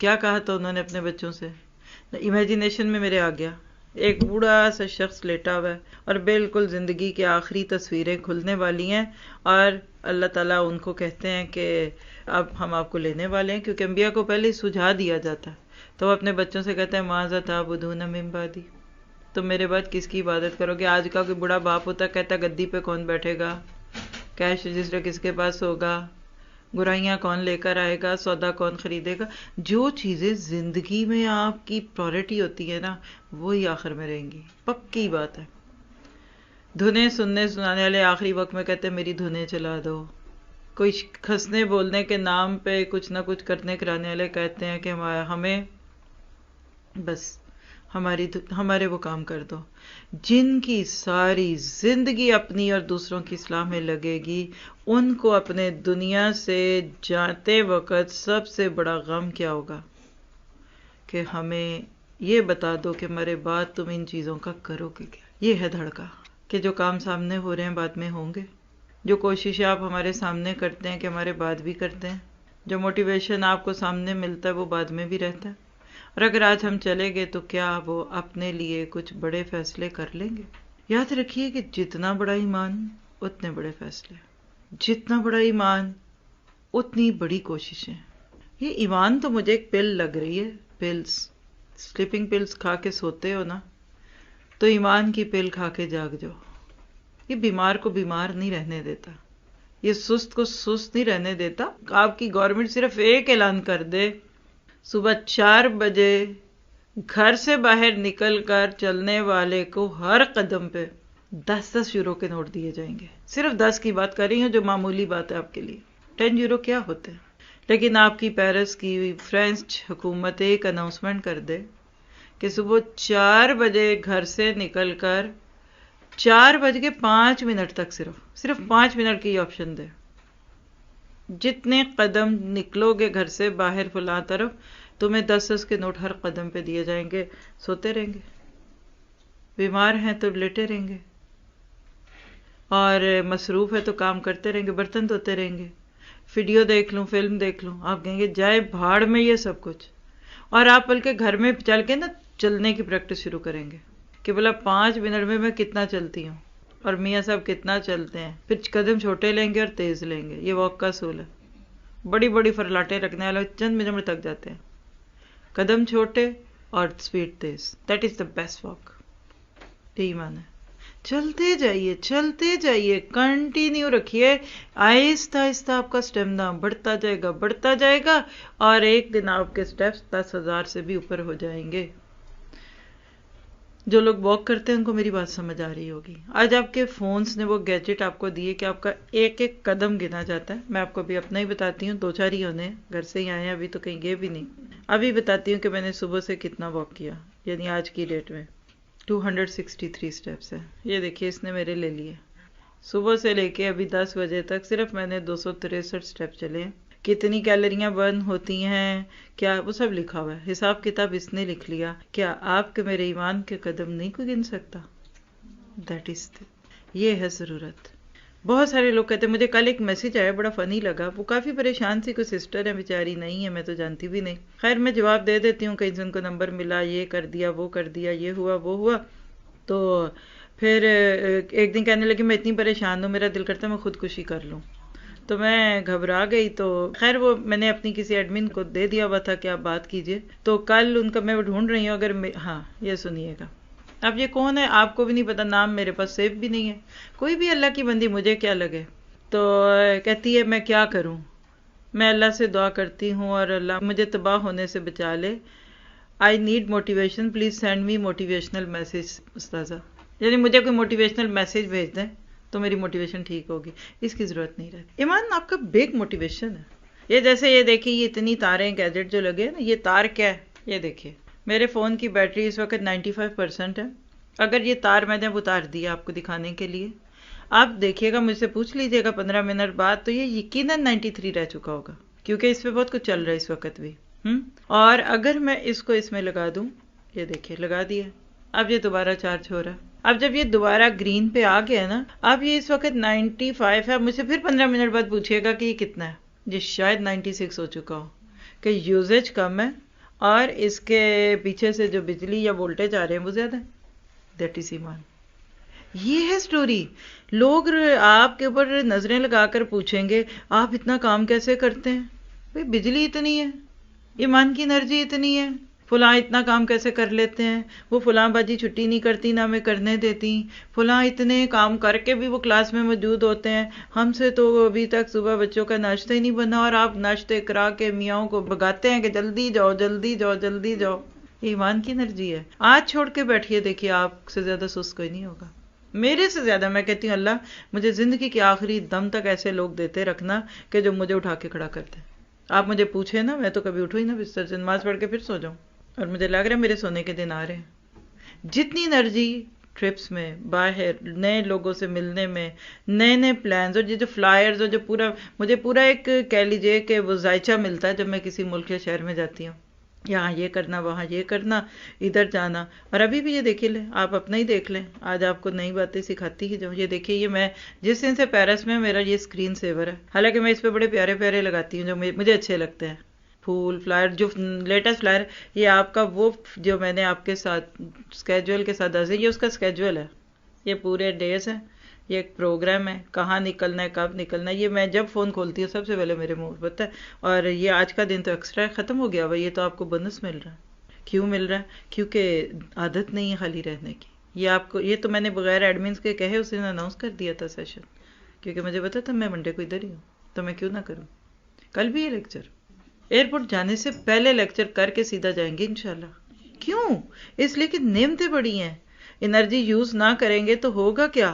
کیا کہا تھا انہوں نے اپنے بچوں سے؟ امیجینیشن میں میرے آ گیا ایک بوڑھا سا شخص لیٹا ہوا ہے اور بالکل زندگی کی آخری تصویریں کھلنے والی ہیں، اور اللہ تعالیٰ ان کو کہتے ہیں کہ اب ہم آپ کو لینے والے ہیں، کیونکہ انبیاء کو پہلے ہی سجھا دیا جاتا ہے. تو وہ اپنے بچوں سے کہتے ہیں ماذا تعبدون من بعدی، تم میرے بعد کس کی عبادت کرو گے؟ آج کا کوئی بڑا باپ ہوتا کہتا گدی پہ کون بیٹھے گا، کیش رجسٹر کس کے پاس ہوگا، برائیاں کون لے کر آئے گا، سودا کون خریدے گا. جو چیزیں زندگی میں آپ کی پرائورٹی ہوتی ہے نا وہی آخر میں رہیں گی، پکی بات ہے. دھنے سننے سنانے والے آخری وقت میں کہتے ہیں میری دھنے چلا دو. کوئی کھسنے بولنے کے نام پہ کچھ نہ کچھ کرنے کرانے والے کہتے ہیں کہ ہمیں بس ہمارے وہ کام کر دو. جن کی ساری زندگی اپنی اور دوسروں کی اصلاح میں لگے گی ان کو اپنے دنیا سے جاتے وقت سب سے بڑا غم کیا ہوگا کہ ہمیں یہ بتا دو کہ مرے بعد تم ان چیزوں کا کرو گے کیا. یہ ہے دھڑکا کہ جو کام سامنے ہو رہے ہیں بعد میں ہوں گے، جو کوشش آپ ہمارے سامنے کرتے ہیں کہ ہمارے بعد بھی کرتے ہیں، جو موٹیویشن آپ کو سامنے ملتا ہے وہ بعد میں بھی رہتا ہے. اور اگر آج ہم چلے گئے تو کیا وہ اپنے لیے کچھ بڑے فیصلے کر لیں گے؟ یاد رکھیے کہ جتنا بڑا ایمان اتنے بڑے فیصلے، جتنا بڑا ایمان اتنی بڑی کوششیں. یہ ایمان تو مجھے ایک پل لگ رہی ہے، پلز، سلیپنگ پلز کھا کے سوتے ہو نا تو ایمان کی پل کھا کے جاگ جاؤ. یہ بیمار کو بیمار نہیں رہنے دیتا، یہ سست کو سست نہیں رہنے دیتا. آپ کی گورنمنٹ صرف ایک اعلان کر دے، صبح 4 بجے گھر سے باہر نکل کر چلنے والے کو ہر قدم پہ 10 یورو کے نوٹ دیے جائیں گے. صرف 10 کی بات کر رہی ہوں جو معمولی بات ہے آپ کے لیے. 10 یورو کیا ہوتے ہیں؟ لیکن آپ کی پیرس کی فرینچ حکومت ایک اناؤنسمنٹ کر دے کہ صبح 4 بجے گھر سے نکل کر 4:05 تک صرف 5 منٹ کی آپشن دے. جتنے قدم نکلو گے گھر سے باہر فلاں طرف تمہیں 10 کے نوٹ ہر قدم پہ دیے جائیں گے. سوتے رہیں گے، بیمار ہیں تو لیٹے رہیں گے، اور مصروف ہے تو کام کرتے رہیں گے، برتن دھوتے رہیں گے، ویڈیو دیکھ لوں، فلم دیکھ لوں. آپ کہیں گے جائے بھاڑ میں یہ سب کچھ. اور آپ بلکہ گھر میں چل کے نا چلنے کی پریکٹس شروع کریں گے کہ بولا 5 منٹ میں کتنا چلتی ہوں، اور میاں صاحب کتنا چلتے ہیں. پھر قدم چھوٹے لیں گے اور تیز لیں گے. یہ واک کا اصول ہے. بڑی بڑی فرلاٹیں رکھنے والے چند منٹ میں تک جاتے ہیں. قدم چھوٹے اور سپیڈ تیز، that is the best walk. یہی ایمان ہے. چلتے جائیے، کنٹینیو رکھیے. آہستہ آہستہ آپ کا اسٹیمنا بڑھتا جائے گا اور ایک دن آپ کے سٹیپس 10,000 سے بھی اوپر ہو جائیں گے. جو لوگ واک کرتے ہیں ان کو میری بات سمجھ آ رہی ہوگی. آج آپ کے فونز نے وہ گیجٹ آپ کو دیے کہ آپ کا ایک ایک قدم گنا جاتا ہے. میں آپ کو بھی اپنا ہی بتاتی ہوں، 2-4 ہی ہونے، گھر سے ہی آئے ہیں، ابھی تو کہیں گئے بھی نہیں. ابھی بتاتی ہوں کہ میں نے صبح سے کتنا واک کیا، یعنی آج کی ڈیٹ میں 263 سٹیپس ہیں. یہ دیکھیے اس نے میرے لے لیے. صبح سے لے کے ابھی 10 بجے تک صرف میں نے 263 سٹیپ چلے ہیں. کتنی کیلریاں برن ہوتی ہیں کیا وہ سب لکھا ہوا ہے. حساب کتاب اس نے لکھ لیا. کیا آپ کے میرے ایمان کے قدم نہیں کوئی گن سکتا؟ دیٹ از یہ ہے ضرورت. بہت سارے لوگ کہتے ہیں، مجھے کل ایک میسج آیا بڑا فنی لگا. وہ کافی پریشان سی، کوئی سسٹر ہے بیچاری، نہیں ہے میں تو جانتی بھی نہیں. خیر میں جواب دے دیتی ہوں، کہیں سے ان کو نمبر ملا، یہ کر دیا، وہ کر دیا، یہ ہوا وہ ہوا. تو پھر ایک دن کہنے لگی میں اتنی پریشان ہوں میرا دل کرتا ہے میں خودکشی کر لوں. تو میں گھبرا گئی. تو خیر وہ میں نے اپنی کسی ایڈمن کو دے دیا ہوا تھا کہ آپ بات کیجئے. تو کل ان کا میں ڈھونڈ رہی ہوں. اگر ہاں یہ سنیے گا. اب یہ کون ہے آپ کو بھی نہیں پتا، نام میرے پاس سیو بھی نہیں ہے. کوئی بھی اللہ کی بندی، مجھے کیا لگے. تو کہتی ہے میں کیا کروں، میں اللہ سے دعا کرتی ہوں اور اللہ مجھے تباہ ہونے سے بچا لے. I need motivation, please send me motivational message. استاذہ یعنی مجھے کوئی موٹیویشنل میسج بھیج دیں تو میری موٹیویشن ٹھیک ہوگی. اس کی ضرورت نہیں رہتی. ایمان آپ کا بگ موٹیویشن ہے. یہ جیسے یہ دیکھیے یہ اتنی تاریں گیجٹ جو لگے ہیں نا، یہ تار کیا ہے یہ دیکھیے. میرے فون کی بیٹری اس وقت 95% ہے. اگر یہ تار میں نے اتار دیا آپ کو دکھانے کے لیے، آپ دیکھیے گا، مجھ سے پوچھ لیجیے گا 15 منٹ بعد، تو یہ یقیناً 93 رہ چکا ہوگا کیونکہ اس پہ بہت کچھ چل رہا ہے اس وقت بھی. اور اگر میں اس کو اس میں لگا دوں، یہ دیکھیے لگا دیا، اب یہ دوبارہ چارج ہو رہا ہے. اب جب یہ دوبارہ گرین پہ آ گیا نا، اب یہ اس وقت 95 ہے. مجھ سے پھر 15 منٹ بعد پوچھیے گا کہ یہ کتنا ہے. یہ شاید 96 ہو چکا ہو کہ یوزیج کم ہے اور اس کے پیچھے سے جو بجلی یا وولٹیج آ رہے ہیں وہ زیادہ ہے. دیٹ از ایمان. یہ ہے سٹوری. لوگ آپ کے اوپر نظریں لگا کر پوچھیں گے آپ اتنا کام کیسے کرتے ہیں. بھئی بجلی اتنی ہے، ایمان کی انرجی اتنی ہے، فلاں اتنا کام کیسے کر لیتے ہیں، وہ فلاں باجی چھٹی نہیں کرتی نہ ہمیں کرنے دیتی، فلاں اتنے کام کر کے بھی وہ کلاس میں موجود ہوتے ہیں، ہم سے تو ابھی تک صبح بچوں کا ناشتہ ہی نہیں بنا اور آپ ناشتے کرا کے میاں کو بگاتے ہیں کہ جلدی جاؤ جلدی جاؤ جلدی جاؤ۔ یہ ایمان کی انرجی ہے۔ آج چھوڑ کے بیٹھیے، دیکھیے آپ سے زیادہ سست کوئی نہیں ہوگا، میرے سے زیادہ۔ میں کہتی ہوں اللہ مجھے زندگی کے آخری دم تک ایسے لوگ دیتے رکھنا کہ جو مجھے اٹھا کے کھڑا کرتے۔ آپ مجھے پوچھیں نا، میں تو کبھی اٹھوں ہی نا بستر سے، نماز پڑھ کے پھر سو جاؤں، اور مجھے لگ رہا ہے میرے سونے کے دن آ رہے ہیں۔ جتنی انرجی ٹرپس میں، باہر نئے لوگوں سے ملنے میں، نئے نئے پلانز، اور یہ جو فلائرز، اور جو مجھے پورا ایک کہہ لیجئے کہ وہ ذائچہ ملتا ہے جب میں کسی ملک یا شہر میں جاتی ہوں، یہاں یہ کرنا، وہاں یہ کرنا، ادھر جانا۔ اور ابھی بھی یہ دیکھیے لیں، آپ اپنا ہی دیکھ لیں، آج آپ کو نئی باتیں سکھاتی ہی جو یہ دیکھیے، یہ میں جس دن سے پیرس میں، میرا یہ اسکرین سیور ہے، حالانکہ میں اس پہ بڑے پیارے پیارے لگاتی ہوں جو مجھے اچھے لگتے ہیں، پھول، فلائر، جو لیٹسٹ فلائر، یہ آپ کا وہ جو میں نے آپ کے ساتھ اسکیجول کے ساتھ دس، یہ اس کا اسکیجول ہے، یہ پورے ڈیز ہیں، یہ ایک پروگرام ہے، کہاں نکلنا ہے، کب نکلنا ہے، یہ میں جب فون کھولتی ہوں سب سے پہلے میرے منہ پتہ ہے۔ اور یہ آج کا دن تو ایکسٹرا ختم ہو گیا، یہ تو آپ کو بونس مل رہا ہے۔ کیوں مل رہا ہے؟ کیونکہ عادت نہیں ہے خالی رہنے کی۔ یہ آپ کو، یہ تو میں نے بغیر ایڈمنس کے کہے اس دن اناؤنس کر دیا تھا سیشن، کیونکہ مجھے پتا تھا میں منڈے کو ادھر ہی ہوں، تو میں کیوں نہ کروں۔ کل بھی یہ لیکچر، ایئرپورٹ جانے سے پہلے لیکچر کر کے سیدھا جائیں گے انشاءاللہ۔ کیوں؟ اس لیے کہ نعمتیں بڑی ہیں، انرجی یوز نہ کریں گے تو ہوگا کیا؟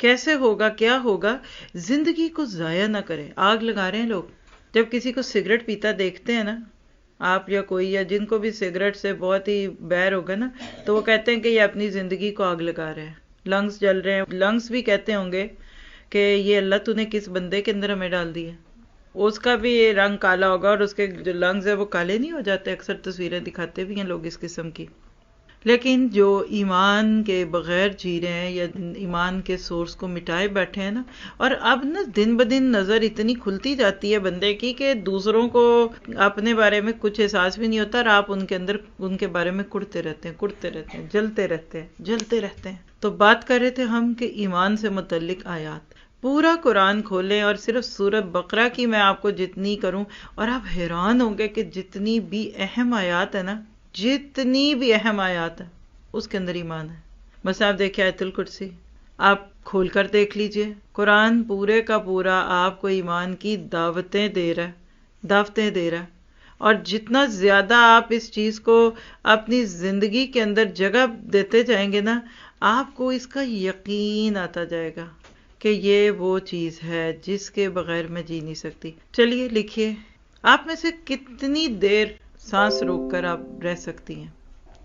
کیسے ہوگا؟ کیا ہوگا؟ زندگی کو ضائع نہ کریں۔ آگ لگا رہے ہیں لوگ، جب کسی کو سگریٹ پیتا دیکھتے ہیں نا آپ، یا کوئی، یا جن کو بھی سگریٹ سے بہت ہی بیر ہوگا نا، تو وہ کہتے ہیں کہ یہ اپنی زندگی کو آگ لگا رہے ہیں، لنگس جل رہے ہیں۔ لنگس بھی کہتے ہوں گے کہ یہ اللہ تو نے کس بندے کے اندر ہمیں ڈال دی ہے، اس کا بھی رنگ کالا ہوگا، اور اس کے جو لنگز ہیں وہ کالے نہیں ہو جاتے؟ اکثر تصویریں دکھاتے بھی ہیں لوگ اس قسم کی۔ لیکن جو ایمان کے بغیر جی رہے ہیں، یا ایمان کے سورس کو مٹائے بیٹھے ہیں نا، اور اب نا دن بدن نظر اتنی کھلتی جاتی ہے بندے کی کہ دوسروں کو اپنے بارے میں کچھ احساس بھی نہیں ہوتا، اور آپ ان کے اندر ان کے بارے میں کڑتے رہتے ہیں، جلتے رہتے ہیں۔ تو بات کر رہے تھے ہم کہ ایمان سے متعلق آیات، پورا قرآن کھولیں اور صرف سورۃ بقرہ کی میں آپ کو جتنی کروں، اور آپ حیران ہوں گے کہ جتنی بھی اہم آیات ہے نا، جتنی بھی اہم آیات ہے اس کے اندر ایمان ہے۔ بس آپ دیکھیں آیت الکرسی، آپ کھول کر دیکھ لیجئے، قرآن پورے کا پورا آپ کو ایمان کی دعوتیں دے رہا ہے، اور جتنا زیادہ آپ اس چیز کو اپنی زندگی کے اندر جگہ دیتے جائیں گے نا، آپ کو اس کا یقین آتا جائے گا کہ یہ وہ چیز ہے جس کے بغیر میں جی نہیں سکتی۔ چلیے لکھیے، آپ میں سے کتنی دیر سانس روک کر آپ رہ سکتی ہیں؟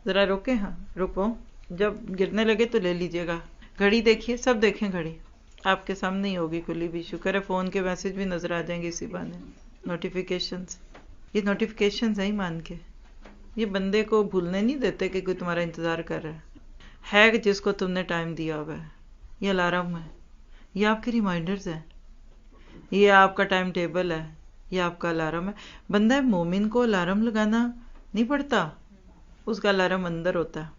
ذرا روکیں، ہاں رکو، جب گرنے لگے تو لے لیجئے گا۔ گھڑی دیکھیے، سب دیکھیں گھڑی، آپ کے سامنے ہی ہوگی کھلی بھی، شکر ہے فون کے میسج بھی نظر آ جائیں گے اسی بہانے، نوٹیفیکیشنز، یہ نوٹیفیکیشنز ہیں ایمان کے، یہ بندے کو بھولنے نہیں دیتے کہ کوئی تمہارا انتظار کر رہا ہے جس کو تم نے ٹائم دیا ہوا ہے۔ یہ الارم ہے، یہ آپ کے ریمائنڈرز ہیں، یہ آپ کا ٹائم ٹیبل ہے، یہ آپ کا الارم ہے۔ بندہ مومن کو الارم لگانا نہیں پڑتا، اس کا الارم اندر ہوتا ہے۔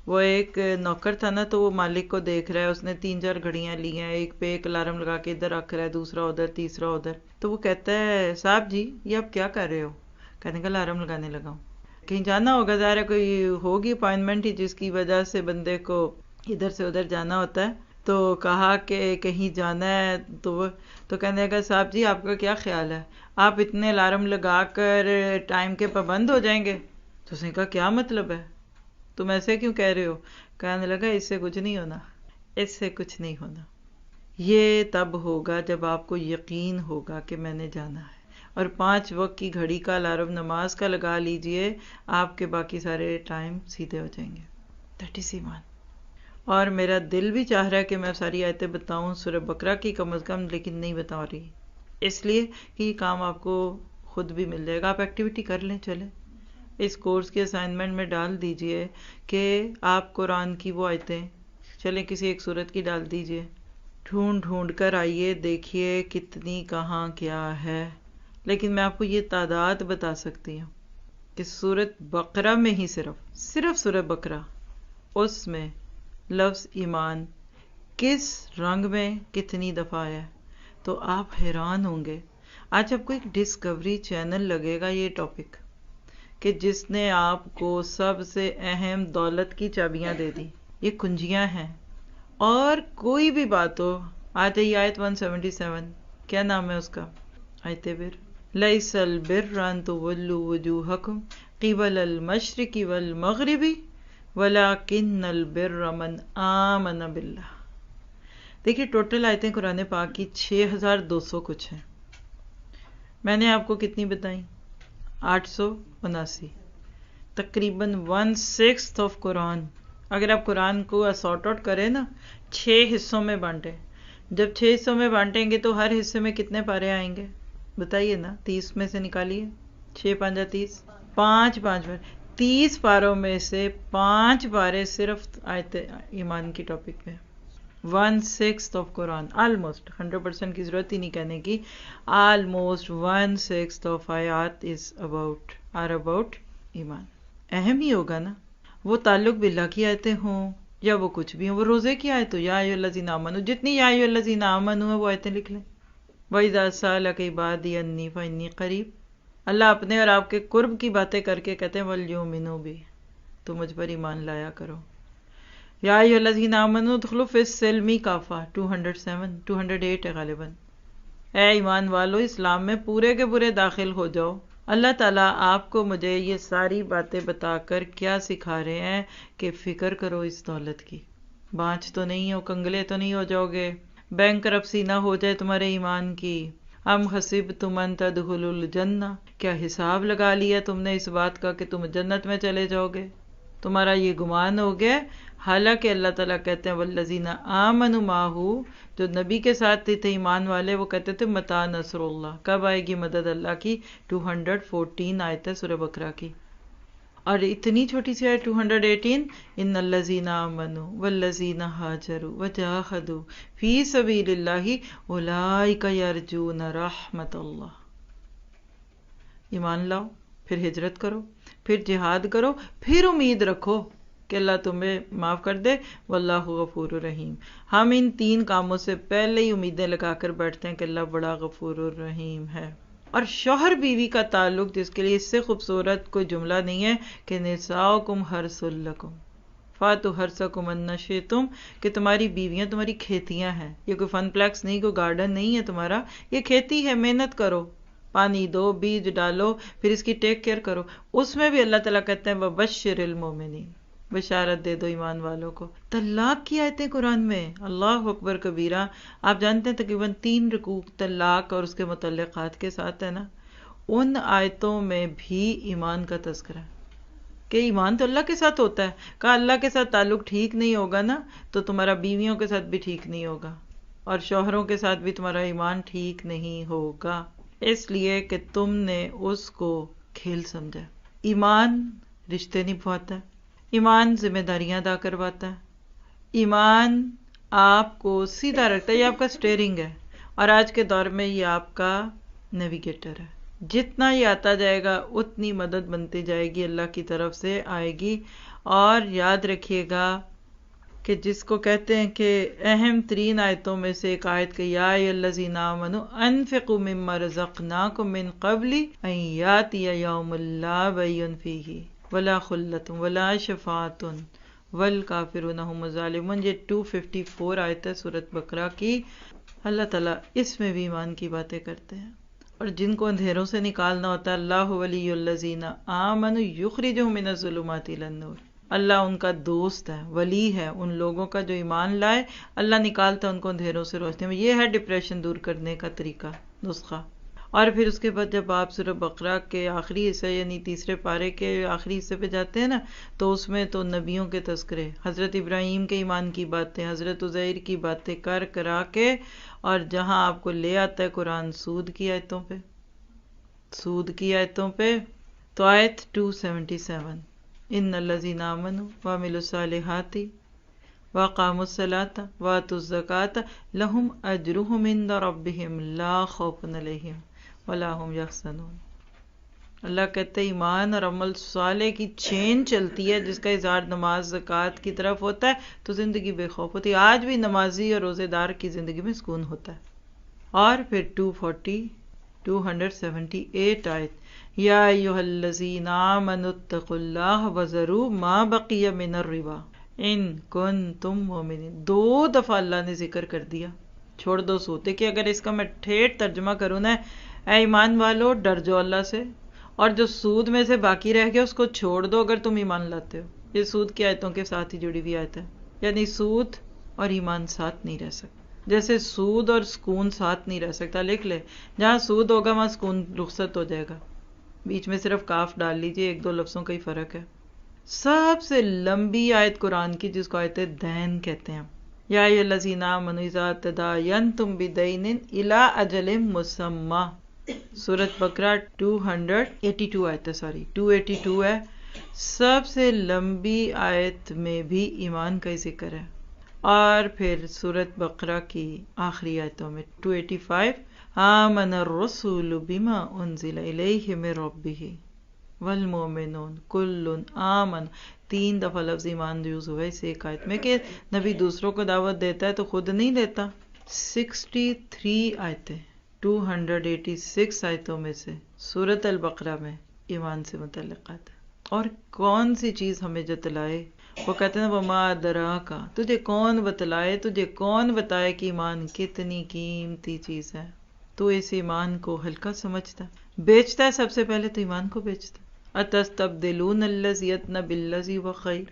وہ ایک نوکر تھا نا، تو وہ مالک کو دیکھ رہا ہے، اس نے 3-4 گھڑیاں لی ہیں، ایک پہ ایک الارم لگا کے ادھر رکھ رہا ہے، دوسرا ادھر، تیسرا ادھر، تو وہ کہتا ہے صاحب جی یہ آپ کیا کر رہے ہو؟ کہنے کا الارم لگانے لگا ہوں۔ کہیں جانا ہوگا، ظاہر ہے کوئی ہوگی اپائنٹمنٹ ہی جس کی وجہ سے بندے کو ادھر سے ادھر جانا ہوتا ہے، تو کہا کہ کہیں جانا ہے، تو کہنے لگا صاحب جی آپ کا کیا خیال ہے، آپ اتنے الارم لگا کر ٹائم کے پابند ہو جائیں گے؟ تو اس نے کہا کیا مطلب ہے، تم ایسے کیوں کہہ رہے ہو؟ کہنے لگا اس سے کچھ نہیں ہونا، اس سے کچھ نہیں ہونا، یہ تب ہوگا جب آپ کو یقین ہوگا کہ میں نے جانا ہے۔ اور 5 وقت کی گھڑی کا الارم نماز کا لگا لیجئے، آپ کے باقی سارے ٹائم سیدھے ہو جائیں گے۔ دیٹ از ایمان۔ اور میرا دل بھی چاہ رہا ہے کہ میں ساری آیتیں بتاؤں سورہ بقرہ کی کم از کم، لیکن نہیں بتا رہی، اس لیے کہ یہ کام آپ کو خود بھی مل جائے گا۔ آپ ایکٹیویٹی کر لیں، چلیں اس کورس کے اسائنمنٹ میں ڈال دیجئے کہ آپ قرآن کی وہ آیتیں، چلیں کسی ایک سورت کی ڈال دیجئے، ڈھونڈ کر آئیے، دیکھیے کتنی کہاں کیا ہے۔ لیکن میں آپ کو یہ تعداد بتا سکتی ہوں کہ سورۃ بقرہ میں ہی صرف سورۃ بقرہ، اس میں لفظ ایمان کس رنگ میں کتنی دفعہ ہے، تو آپ حیران ہوں گے۔ آج آپ کو ایک ڈسکوری چینل لگے گا یہ ٹاپک کہ جس نے آپ کو سب سے اہم دولت کی چابیاں دے دی. یہ کنجیاں ہیں. اور کوئی بھی بات ہو، آتے ہی آیت 177 کیا نام ہے اس کا؟ آیت بر لیس البر ان تولوا وجوہکم قبل المشرق والمغرب ولکن البر من آمن باللہ. دیکھیے ٹوٹل آیتیں قرآن پاک کی 6200 کچھ ہیں. میں نے آپ کو کتنی بتائیں؟ 879. تقریباً 1/6 آف قرآن. اگر آپ قرآن کو سارٹ آؤٹ کریں نا 6 حصوں میں بانٹیں، جب 6 حصوں میں بانٹیں گے تو ہر حصے میں کتنے پارے آئیں گے بتائیے نا؟ 30 میں سے نکالیے. 6 5 30، 5 پارے. 30 پاروں میں سے 5 پارے صرف آیت ایمان کی ٹاپک میں. 1/6 آف قرآن، آلموسٹ 100% کی ضرورت ہی نہیں کہنے کی، آلموسٹ 1/6 آف آیات آر اباؤٹ ایمان. اہم ہی ہوگا نا، وہ تعلق باللہ کی آیتیں ہوں یا وہ کچھ بھی ہوں. وہ روزے کی آیت ہو، یا ایھا الذین آمنوا، جتنی یا ایھا الذین آمنوا ہے وہ آیتیں لکھ لیں. وَإِذَا سَأَلَكَ عِبَادِي عَنِّي فَإِنِّي قَرِيبٌ. اللہ اپنے اور آپ کے قرب کی باتیں کر کے کہتے ہیں وَلْيُؤْمِنُوا بِي، تو مجھ پر ایمان لایا کرو. یا ایھا الذین آمنوا ادخلوا فی السلم کافہ 208 ہے غالباً. اے ایمان والو اسلام میں پورے کے پورے داخل ہو جاؤ. اللہ تعالیٰ آپ کو مجھے یہ ساری باتیں بتا کر کیا سکھا رہے ہیں کہ فکر کرو اس دولت کی. بانچ تو نہیں ہو، کنگلے تو نہیں ہو جاؤ گے، بینک کرپسی نہ ہو جائے تمہارے ایمان کی. ام حسبتم ان تدخلوا الجنہ، کیا حساب لگا لیا تم نے اس بات کا کہ تم جنت میں چلے جاؤ گے؟ تمہارا یہ گمان ہو گیا. حالانکہ اللہ تعالیٰ کہتے ہیں والذین آمنوا معہ، جو نبی کے ساتھ تھے ایمان والے، وہ کہتے تھے متی نصر اللہ، کب آئے گی مدد اللہ کی؟ 214 آیت ہے سورہ بقرہ کی. اور اتنی چھوٹی سی آیت 218 ان الذین آمنوا والذین ہاجروا وجاہدوا فی سبیل اللہ اولئک یرجون رحمت اللہ. ایمان لاؤ، پھر ہجرت کرو، پھر جہاد کرو، پھر امید رکھو کہ اللہ تمہیں معاف کر دے. واللہ غفور الرحیم. ہم ان 3 کاموں سے پہلے ہی امیدیں لگا کر بیٹھتے ہیں کہ اللہ بڑا غفور الرحیم ہے. اور شوہر بیوی کا تعلق جس کے لیے اس سے خوبصورت کوئی جملہ نہیں ہے کہ نساؤکم حرث لکم فاتوا حرثکم ان شئتم، کہ تمہاری بیویاں تمہاری کھیتیاں ہیں. یہ کوئی فن پلیکس نہیں، کوئی گارڈن نہیں ہے تمہارا، یہ کھیتی ہے. محنت کرو، پانی دو، بیج ڈالو، پھر اس کی ٹیک کیئر کرو. اس میں بھی اللہ تعالیٰ کہتے ہیں وبشر المومنین، بشارت دے دو ایمان والوں کو. طلاق کی آیتیں قرآن میں، اللہ اکبر کبیرہ. آپ جانتے ہیں تقریباً 3 رکوع طلاق اور اس کے متعلقات کے ساتھ ہے نا. ان آیتوں میں بھی ایمان کا تذکرہ ہے کہ ایمان تو اللہ کے ساتھ ہوتا ہے. کہا اللہ کے ساتھ تعلق ٹھیک نہیں ہوگا نا تو تمہارا بیویوں کے ساتھ بھی ٹھیک نہیں ہوگا، اور شوہروں کے ساتھ بھی تمہارا ایمان ٹھیک نہیں ہوگا، اس لیے کہ تم نے اس کو کھیل سمجھا. ایمان رشتے نبھاتا ہے، ایمان ذمہ داریاں ادا کرواتا ہے، ایمان آپ کو سیدھا رکھتا ہے. یہ آپ کا سٹیئرنگ ہے، اور آج کے دور میں یہ آپ کا نیویگیٹر ہے. جتنا یہ آتا جائے گا اتنی مدد بنتی جائے گی، اللہ کی طرف سے آئے گی. اور یاد رکھیے گا کہ جس کو کہتے ہیں کہ اہم ترین آیتوں میں سے ایک آیت کہ یا ایھا الذین آمنوا انفقوا مما رزقناکم من قبل ان یاتی یوم لا بیع فیہ ولا خلۃ ولا شفاعۃ والکافرون هم الظالمون. یہ 254 آیت ہے سورۃ بقرہ کی. اللہ تعالیٰ اس میں بھی ایمان کی باتیں کرتے ہیں. اور جن کو اندھیروں سے نکالنا ہوتا ہے، اللہ ولی الذین آمنوا یخرجہم من الظلمات الی النور. اللہ ان کا دوست ہے، ولی ہے ان لوگوں کا جو ایمان لائے. اللہ نکالتا ہے ان کو اندھیروں سے روشنی میں. یہ ہے ڈپریشن دور کرنے کا طریقہ، نسخہ. اور پھر اس کے بعد جب آپ سورہ بقرہ کے آخری حصے یعنی 3 پارے کے آخری حصے پہ جاتے ہیں نا، تو اس میں تو نبیوں کے تذکرے، حضرت ابراہیم کے ایمان کی باتیں، حضرت عزیر کی باتیں کرا کے، اور جہاں آپ کو لے آتا ہے قرآن سود کی آیتوں پہ، سود کی آیتوں پہ. تو آیت 277 ان الذین آمنوا وعملوا الصالحات واقاموا الصلاۃ وآتوا الزکاۃ لہم اجرہم عند ربہم لا خوف علیہم ولا ہم یحزنون. اللہ کہتے ہیں ایمان اور عمل صالح کی چین چلتی ہے، جس کا اظہار نماز زکوٰۃ کی طرف ہوتا ہے تو زندگی بے خوف ہوتی ہے. آج بھی نمازی اور روزے دار کی زندگی میں سکون ہوتا ہے. اور پھر 278 آیت یا ایھا الذین آمنوا اتقوا اللہ وذروا ما بقی من الربا ان کنتم مؤمنین. 2 دفعہ اللہ نے ذکر کر دیا چھوڑ دو سود. دیکھیے اگر اس کا میں ٹھیٹ ترجمہ کروں نا، اے ایمان والو ڈر جو اللہ سے، اور جو سود میں سے باقی رہ گیا اس کو چھوڑ دو اگر تم ایمان لاتے ہو. یہ سود کی آیتوں کے ساتھ ہی جڑی ہوئی آیت ہے. یعنی سود اور ایمان ساتھ نہیں رہ سکتا، جیسے سود اور سکون ساتھ نہیں رہ سکتا. لکھ لے، جہاں سود ہوگا وہاں سکون رخصت ہو جائے گا. بیچ میں صرف کاف ڈال لیجئے، 2 لفظوں کا ہی فرق ہے. سب سے لمبی آیت قرآن کی جس کو آیت دین کہتے ہیں. یا ایھا الذین آمنوا اذا تداینتم بدین الی اجل مسمی. سورۃ بقرہ 282 آیت ہے، 282 ہے. سب سے لمبی آیت میں بھی ایمان کا ہی ذکر ہے. اور پھر سورۃ بقرہ کی آخری آیتوں میں 285 آمن الرسول بما انزل الیہ من ربہ والمؤمنون کل آمن. 3 دفعہ لفظ ایمان یوز ہوا ہے اس ایک آیت میں کہ نبی دوسروں کو دعوت دیتا ہے تو خود نہیں دیتا. 63 آیتیں 286 آیتوں میں سے سورۃ البقرہ میں ایمان سے متعلق آتا ہے. اور کون سی چیز ہمیں جتلائے، وہ کہتے ہیں وما ادراک، تجھے کون بتلائے، تجھے کون بتائے کہ ایمان کتنی قیمتی چیز ہے. تو اس ایمان کو ہلکا سمجھتا ہے، بیچتا ہے. سب سے پہلے تو ایمان کو بیچتا ہے. اتستبدلون الذی ادنی بالذی هو خیر.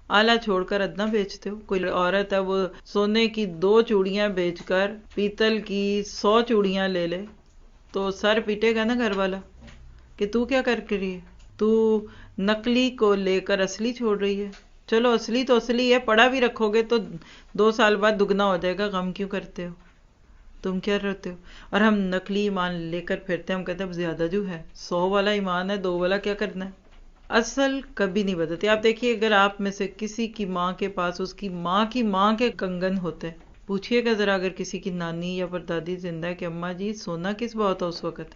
اعلیٰ چھوڑ کر ادنا بیچتے ہو. کوئی عورت ہے وہ سونے کی 2 چوڑیاں بیچ کر پیتل کی 100 چوڑیاں لے لے تو سر پیٹے گا نا گھر والا کہ تو کیا کر کے رہی ہے، تو نقلی کو لے کر اصلی چھوڑ رہی ہے. چلو اصلی تو اصلی ہے، پڑا بھی رکھو گے تو 2 سال بعد دگنا ہو جائے گا، غم کیوں کرتے ہو، تم کیا رہتے ہو. اور ہم نقلی ایمان لے کر پھرتے ہیں، ہم کہتے ہیں اب زیادہ جو ہے 100 والا ایمان ہے، 2 والا کیا کرنا ہے. اصل کبھی نہیں بدلتی. آپ دیکھیے اگر آپ میں سے کسی کی ماں کے پاس اس کی ماں کے کنگن ہوتے، پوچھئے گا ذرا اگر کسی کی نانی یا پردادی زندہ ہے کہ اماں جی سونا کس بہت تھا اس وقت.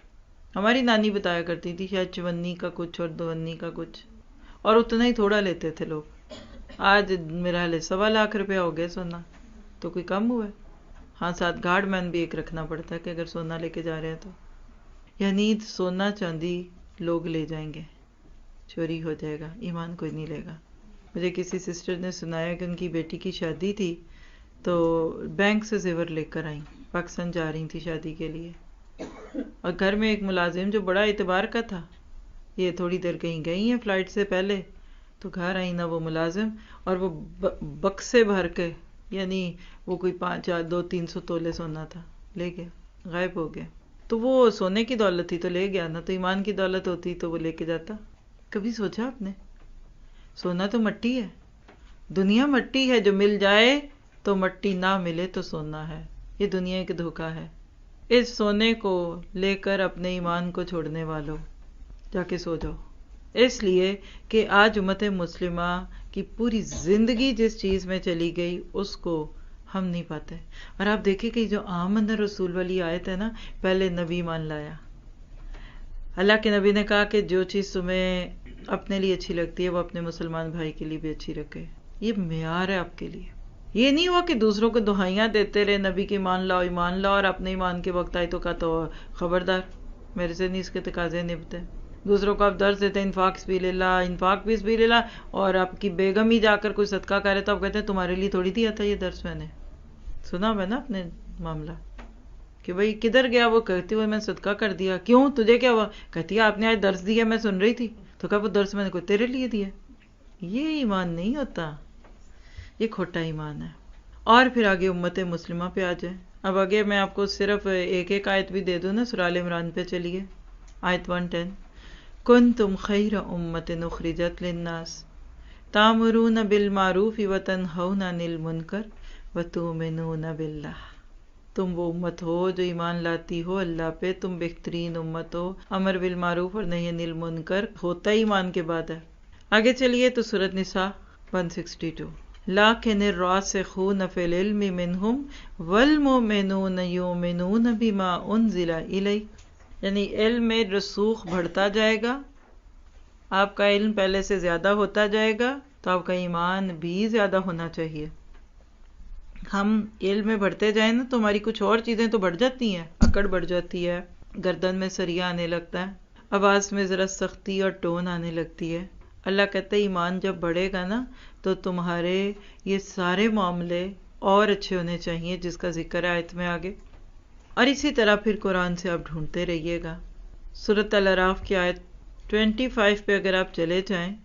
ہماری نانی بتایا کرتی تھی شاید 54 کا کچھ اور 52 کا کچھ، اور اتنا ہی تھوڑا لیتے تھے لوگ. آج میرا حال 1.25 لاکھ روپیہ ہو گیا سونا، تو کوئی کم ہوا ہے. ہاں ساتھ گارڈ مین بھی ایک رکھنا پڑتا ہے کہ اگر سونا لے کے جا رہے ہیں تو. یعنی سونا چاندی لوگ لے جائیں گے، چوری ہو جائے گا، ایمان کوئی نہیں لے گا. مجھے کسی سسٹر نے سنایا کہ ان کی بیٹی کی شادی تھی تو بینک سے زیور لے کر آئیں، پاکستان جا رہی تھی شادی کے لیے، اور گھر میں ایک ملازم جو بڑا اعتبار کا تھا، یہ تھوڑی دیر کہیں گئی ہیں فلائٹ سے پہلے، تو گھر آئی نا وہ ملازم اور وہ بکسے بھر کے، یعنی وہ کوئی 200-300 تولے سونا تھا، لے گیا، غائب ہو گیا. تو وہ سونے کی دولت تھی تو لے گیا نا، تو ایمان کی دولت ہوتی تو وہ لے کے جاتا. کبھی سوچا آپ نے؟ سونا تو مٹی ہے، دنیا مٹی ہے، جو مل جائے تو مٹی، نہ ملے تو سونا ہے. یہ دنیا ایک دھوکہ ہے. اس سونے کو لے کر اپنے ایمان کو چھوڑنے والوں جا کے سو جاؤ. اس لیے کہ آج امت مسلمہ کی پوری زندگی جس چیز میں چلی گئی اس کو ہم نہیں پاتے. اور آپ دیکھیں کہ جو آمن رسول والی آیت ہے نا، پہلے نبی مان لایا. اللہ کے نبی نے کہا کہ جو چیز تمہیں اپنے لیے اچھی لگتی ہے وہ اپنے مسلمان بھائی کے لیے بھی اچھی رکھے. یہ معیار ہے آپ کے لیے. یہ نہیں ہوا کہ دوسروں کو دہائیاں دیتے رہے نبی کی ایمان لاؤ، اور اپنے ایمان کے وقت آئی تو کہا تو خبردار میرے سے نہیں اس کے تقاضے نبھتے. دوسروں کو آپ درس دیتے انفاق بھی سبیل اللہ، اور آپ کی بیگم ہی جا کر کوئی صدقہ کرے تو آپ کہتے ہیں تمہارے لیے تھوڑی دیا تھا یہ درس. میں نے سنا میں نا اپنے معاملہ کہ بھئی کدھر گیا، وہ کہتی ہوئے میں صدقہ کر دیا. کیوں، تجھے کیا ہوا؟ کہتی ہے آپ نے آج درس دیا، میں سن رہی تھی. تو کہا وہ درس میں نے کوئی تیرے لیے دیا. یہ ایمان نہیں ہوتا، یہ کھوٹا ایمان ہے. اور پھر آگے امت مسلمہ پہ آ جائیں. اب آگے میں آپ کو صرف ایک آیت بھی دے دوں نا. سورہ آل عمران پہ چلیے، آیت 110. کنتم خیر امت اخرجت للناس تامرون بالمعروف وتنہون عن المنکر وتؤمنون باللہ. تم وہ امت ہو جو ایمان لاتی ہو اللہ پہ، تم بہترین امت ہو. امر بالمعروف اور نہی عن المنکر ہوتا ہی ایمان کے بعد ہے. آگے چلیے تو سورۃ نساء 162. لیکن الراسخون فی العلم منہم والمؤمنون یؤمنون بما انزل الیک. یعنی علم میں رسوخ بڑھتا جائے گا، آپ کا علم پہلے سے زیادہ ہوتا جائے گا تو آپ کا ایمان بھی زیادہ ہونا چاہیے. ہم علم میں بڑھتے جائیں نا تو ہماری کچھ اور چیزیں تو بڑھ جاتی ہیں، اکڑ بڑھ جاتی ہے، گردن میں سریا آنے لگتا ہے. آواز میں ذرا سختی اور ٹون آنے لگتی ہے. اللہ کہتا ہے ایمان جب بڑھے گا نا تو تمہارے یہ سارے معاملے اور اچھے ہونے چاہیے جس کا ذکر ہے آیت میں آگے. اور اسی طرح پھر قرآن سے آپ ڈھونڈتے رہیے گا. سورۃ الاعراف کی آیت 25 پہ اگر آپ چلے جائیں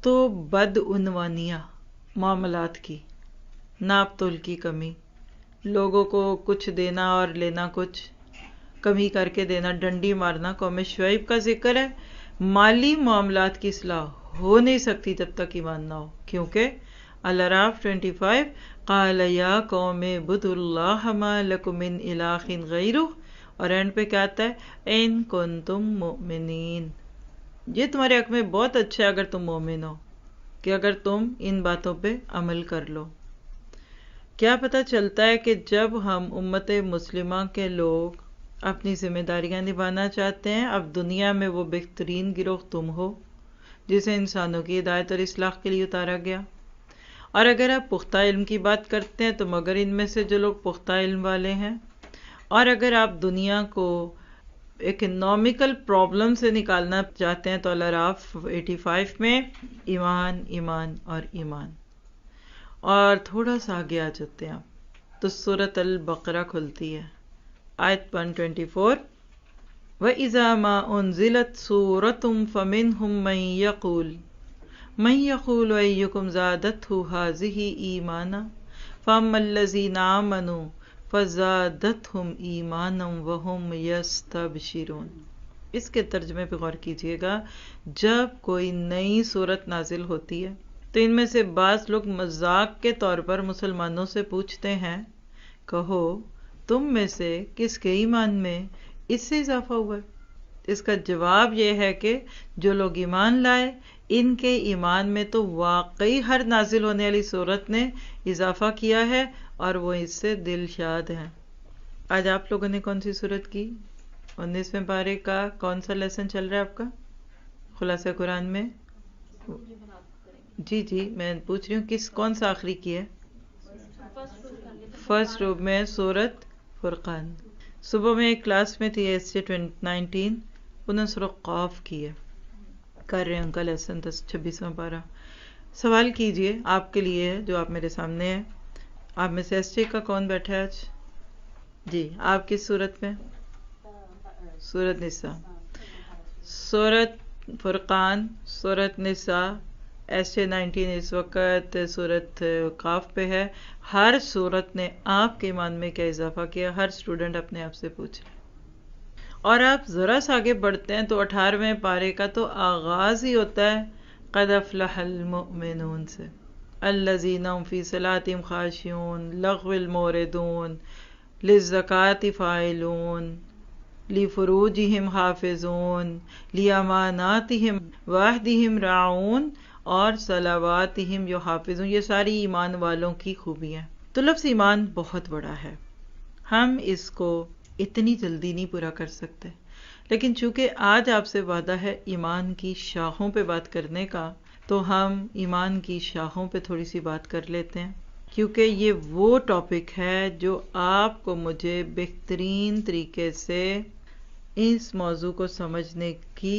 تو بدعنوانیہ معاملات کی، ناپ تول کی کمی، لوگوں کو کچھ دینا اور لینا کچھ، کمی کر کے دینا، ڈنڈی مارنا. قوم شعیب کا ذکر ہے. مالی معاملات کی اصلاح ہو نہیں سکتی جب تک ایمان نہ ہو، کیونکہ الاعراف 25 قال یا قوم اعبدوا اللہ ما لکم من الہ غیرہ، اور اینڈ پہ کیا آتا ہے ان کنتم مؤمنین. یہ تمہارے حق میں بہت اچھا ہے اگر تم مومن ہو، کہ اگر تم ان باتوں پہ عمل کر لو. کیا پتہ چلتا ہے کہ جب ہم امت مسلمہ کے لوگ اپنی ذمہ داریاں نبھانا چاہتے ہیں، اب دنیا میں وہ بہترین گروہ تم ہو جسے انسانوں کی ہدایت اور اصلاح کے لیے اتارا گیا. اور اگر آپ پختہ علم کی بات کرتے ہیں تو مگر ان میں سے جو لوگ پختہ علم والے ہیں، اور اگر آپ دنیا کو اکنامیکل پرابلم سے نکالنا چاہتے ہیں تو الاعراف 85 میں ایمان ایمان اور ایمان. اور تھوڑا سا آگے آ جاتے ہیں آپ تو سورۃ البقرہ کھلتی ہے آیت 124 وَإِذَا مَا أُنزِلَتْ سُورَةٌ فَمِنْهُمْ مَنْ يَقُولُ أَيُّكُمْ زَادَتْهُ هَٰذِهِ إِيمَانًا فَأَمَّا الَّذِينَ آمَنُوا فَزَادَتْهُمْ إِيمَانًا وَهُمْ يَسْتَبْشِرُونَ. اس کے ترجمے پہ غور کیجیے گا. جب کوئی نئی صورت نازل ہوتی ہے تو ان میں سے بعض لوگ مذاق کے طور پر مسلمانوں سے پوچھتے ہیں کہو تم میں سے کس کے ایمان میں اس سے اضافہ ہوا ہے. اس کا جواب یہ ہے کہ جو لوگ ایمان لائے ان کے ایمان میں تو واقعی ہر نازل ہونے والی صورت نے اضافہ کیا ہے اور وہ اس سے دل شاد ہیں. آج آپ لوگوں نے کون سی صورت کی؟ 19ویں پارے کا کون سا لیسن چل رہا ہے آپ کا خلاصہ قرآن میں؟ جی میں پوچھ رہی ہوں کون سا آخری کی ہے؟ فرسٹ روب میں سورت فرقان. صبح میں ایک کلاس میں تھی SJ 19 انہوں نے سورہ قاف کی ہے، کر رہے ہیں ان کا لیسن 26واں پارہ. سوال کیجئے آپ کے لیے جو آپ میرے سامنے ہیں. آپ میں سے SJ کا کون بیٹھا ہے آج؟ جی آپ کس صورت میں؟ سورت نساء. سورت فرقان، سورت نساء، SJ 19 اس وقت سورت قاف پہ ہے. ہر سورت نے آپ کے ایمان میں کیا اضافہ کیا؟ ہر اسٹوڈنٹ اپنے آپ سے پوچھے. اور آپ ذرا سا آگے بڑھتے ہیں تو 18ویں پارے کا تو آغاز ہی ہوتا ہے قد افلح المؤمنون سے، الذین هم فی صلاتہم خاشعون، لغو الموردون، للزکاة فاعلون، لفروجہم حافظون، لاماناتہم وعہدہم راعون اور صلواتہم یحافظون. یہ ساری ایمان والوں کی خوبیاں. تو لفظ ایمان بہت بڑا ہے، ہم اس کو اتنی جلدی نہیں پورا کر سکتے، لیکن چونکہ آج آپ سے وعدہ ہے ایمان کی شاخوں پہ بات کرنے کا تو ہم ایمان کی شاخوں پہ تھوڑی سی بات کر لیتے ہیں، کیونکہ یہ وہ ٹاپک ہے جو آپ کو مجھے بہترین طریقے سے اس موضوع کو سمجھنے کی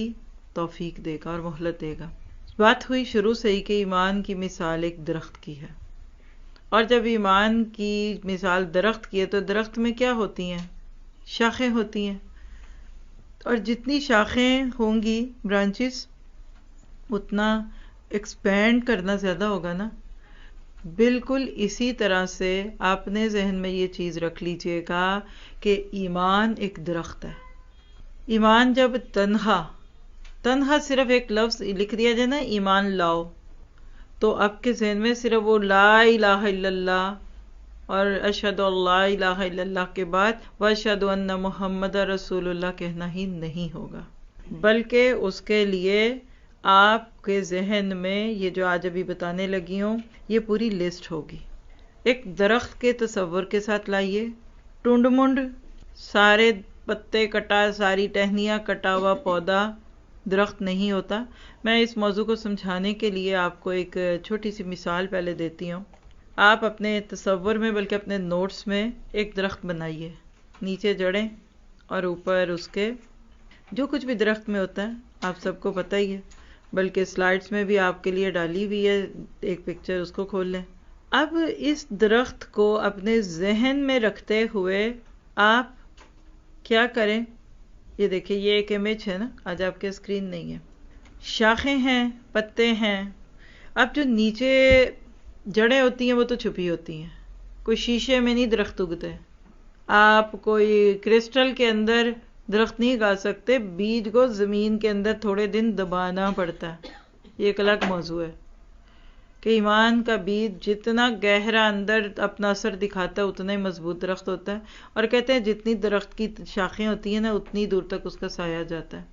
توفیق دے گا اور مہلت دے گا. بات ہوئی شروع سے ہی کہ ایمان کی مثال ایک درخت کی ہے، اور جب ایمان کی مثال درخت کی ہے تو درخت میں کیا ہوتی ہیں؟ شاخیں ہوتی ہیں، اور جتنی شاخیں ہوں گی برانچز اتنا ایکسپینڈ کرنا زیادہ ہوگا نا. بالکل اسی طرح سے اپنے ذہن میں یہ چیز رکھ لیجئے گا کہ ایمان ایک درخت ہے. ایمان جب تنہا صرف ایک لفظ لکھ دیا جائے نا ایمان لاؤ تو آپ کے ذہن میں صرف وہ لا الہ الا اللہ اور اشہد ان لا الہ الا اللہ کے بعد واشہد ان محمد رسول اللہ کہنا ہی نہیں ہوگا، بلکہ اس کے لیے آپ کے ذہن میں یہ جو آج ابھی بتانے لگی ہوں یہ پوری لسٹ ہوگی. ایک درخت کے تصور کے ساتھ لائیے، ٹنڈ منڈ سارے پتے کٹا، ساری ٹہنیاں کٹا ہوا پودا درخت نہیں ہوتا. میں اس موضوع کو سمجھانے کے لیے آپ کو ایک چھوٹی سی مثال پہلے دیتی ہوں. آپ اپنے تصور میں بلکہ اپنے نوٹس میں ایک درخت بنائیے، نیچے جڑیں اور اوپر اس کے جو کچھ بھی درخت میں ہوتا ہے آپ سب کو پتہ ہی ہے، بلکہ سلائڈز میں بھی آپ کے لیے ڈالی ہوئی ہے ایک پکچر، اس کو کھول لیں۔ اب اس درخت کو اپنے ذہن میں رکھتے ہوئے آپ کیا کریں؟ یہ دیکھیں، یہ ایک امیج ہے نا، آج آپ کے اسکرین نہیں ہے۔ شاخیں ہیں، پتے ہیں، اب جو نیچے جڑیں ہوتی ہیں وہ تو چھپی ہوتی ہیں، کوئی شیشے میں نہیں درخت اگتے، آپ کوئی کرسٹل کے اندر درخت نہیں اگا سکتے، بیج کو زمین کے اندر تھوڑے دن دبانا پڑتا ہے۔ یہ ایک الگ موضوع ہے کہ ایمان کا بیج جتنا گہرا اندر اپنا اثر دکھاتا ہے اتنا ہی مضبوط درخت ہوتا ہے، اور کہتے ہیں جتنی درخت کی شاخیں ہوتی ہیں نا اتنی دور تک اس کا سایہ جاتا ہے،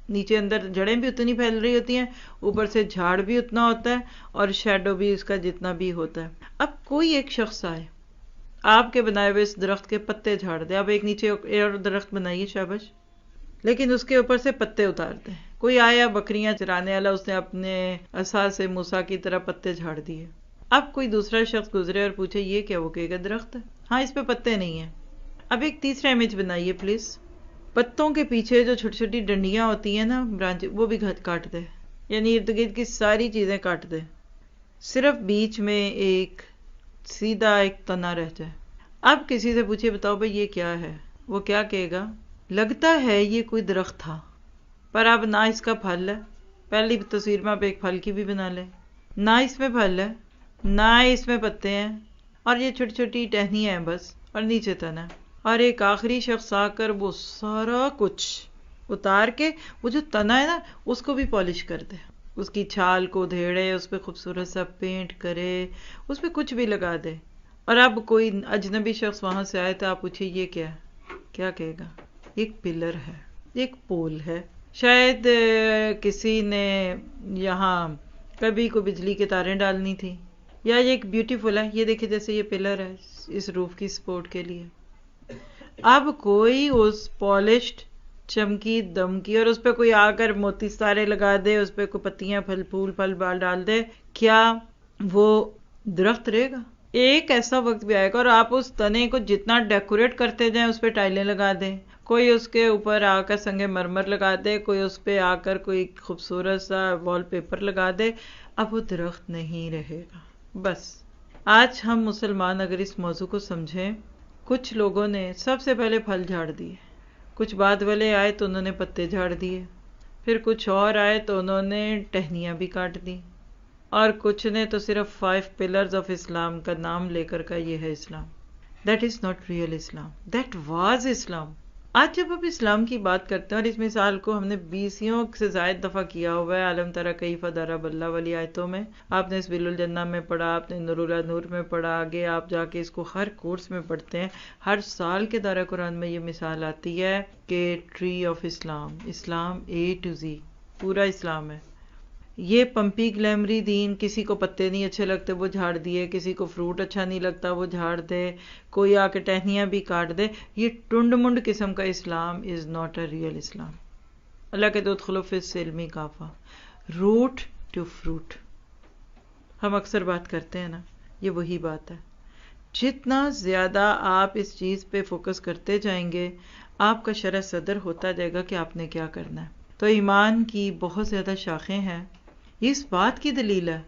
نیچے اندر جڑیں بھی اتنی پھیل رہی ہوتی ہیں، اوپر سے جھاڑ بھی اتنا ہوتا ہے، اور شیڈو بھی اس کا جتنا بھی ہوتا ہے۔ اب کوئی ایک شخص آئے، آپ کے بنائے ہوئے اس درخت کے پتے جھاڑ دے، اب ایک نیچے اور درخت بنائیے، شاباش، لیکن اس کے اوپر سے پتے اتار دیں۔ کوئی آیا بکریاں چرانے والا، اس نے اپنے عصا سے موسیٰ کی طرح پتے جھاڑ دیے۔ اب کوئی دوسرا شخص گزرے اور پوچھے یہ کیا؟ وہ کہے گا درخت ہے، ہاں اس پہ پتے نہیں ہیں۔ اب ایک تیسرا امیج بنائیے پلیز، پتوں کے پیچھے جو چھوٹی چھوٹی ڈنڈیاں ہوتی ہیں نا، برانچ، وہ بھی کاٹ دے، یعنی ارد گرد کی ساری چیزیں کاٹ دے، صرف بیچ میں ایک سیدھا ایک تنا رہ جائے۔ اب کسی سے پوچھے بتاؤ بھائی یہ کیا ہے؟ وہ کیا کہے گا؟ لگتا ہے یہ کوئی درخت تھا، پر اب نہ اس کا پھل ہے، پہلی تصویر میں آپ ایک پھل کی بھی بنا لیں، نہ اس میں پھل ہے، نہ اس میں پتے ہیں، اور یہ چھوٹی چھوٹی ٹہنیاں ہیں بس، اور نیچے تنا ہے۔ اور ایک آخری شخص آ کر وہ سارا کچھ اتار کے وہ جو تنا ہے نا اس کو بھی پالش کر دے، اس کی چھال کو دھیڑے، اس پہ خوبصورت سا پینٹ کرے، اس پہ کچھ بھی لگا دے، اور اب کوئی اجنبی شخص وہاں سے آئے تو آپ پوچھے یہ کیا ہے؟ کیا کہے گا؟ ایک پلر ہے، ایک پول ہے، شاید کسی نے یہاں کبھی کو بجلی کے تاریں ڈالنی تھی، یا یہ ایک بیوٹیفل ہے، یہ دیکھیں جیسے یہ پلر ہے اس روف کی سپورٹ کے لیے۔ اب کوئی اس پالشڈ چمکی دمکی اور اس پہ کوئی آ کر موتی ستارے لگا دے، اس پہ کوئی پتیاں پھول پھل بال ڈال دے، کیا وہ درخت رہے گا؟ ایک ایسا وقت بھی آئے گا اور آپ اس تنے کو جتنا ڈیکوریٹ کرتے جائیں اس پہ ٹائلیں لگا دیں، کوئی اس کے اوپر آ کر سنگ مرمر لگا دے، کوئی اس پہ آ کر کوئی خوبصورت سا وال پیپر لگا دے، اب وہ درخت نہیں رہے گا۔ بس آج ہم مسلمان اگر اس موضوع کو سمجھیں، کچھ لوگوں نے سب سے پہلے پھل جھاڑ دیے، کچھ بعد والے آئے تو انہوں نے پتے جھاڑ دیے، پھر کچھ اور آئے تو انہوں نے ٹہنیاں بھی کاٹ دی، اور کچھ نے تو صرف 5 pillars of اسلام کا نام لے کر کا یہ ہے اسلام۔ That is not real Islam. That was Islam. آج جب اب اسلام کی بات کرتے ہیں، اور اس مثال کو ہم نے 20 سے زائد دفعہ کیا ہوا ہے، عالم ترى کیف ضرب اللہ والی آیتوں میں، آپ نے سبیل الجنہ میں پڑھا، آپ نے نور نور میں پڑھا، آگے آپ جا کے اس کو ہر کورس میں پڑھتے ہیں، ہر سال کے دورہ قرآن میں یہ مثال آتی ہے کہ tree of Islam, Islam A to Z، پورا اسلام ہے۔ یہ پمپی گلیمری دین، کسی کو پتے نہیں اچھے لگتے وہ جھاڑ دیے، کسی کو فروٹ اچھا نہیں لگتا وہ جھاڑ دے، کوئی آ کے ٹہنیاں بھی کاٹ دے، یہ ٹنڈ منڈ قسم کا اسلام از ناٹ اے ریئل اسلام۔ اللہ کے ادخلوا فی السلم کافہ، روٹ ٹو فروٹ۔ ہم اکثر بات کرتے ہیں نا، یہ وہی بات ہے۔ جتنا زیادہ آپ اس چیز پہ فوکس کرتے جائیں گے، آپ کا شرح صدر ہوتا جائے گا کہ آپ نے کیا کرنا ہے۔ تو ایمان کی بہت زیادہ شاخیں ہیں، اس بات کی دلیل ہے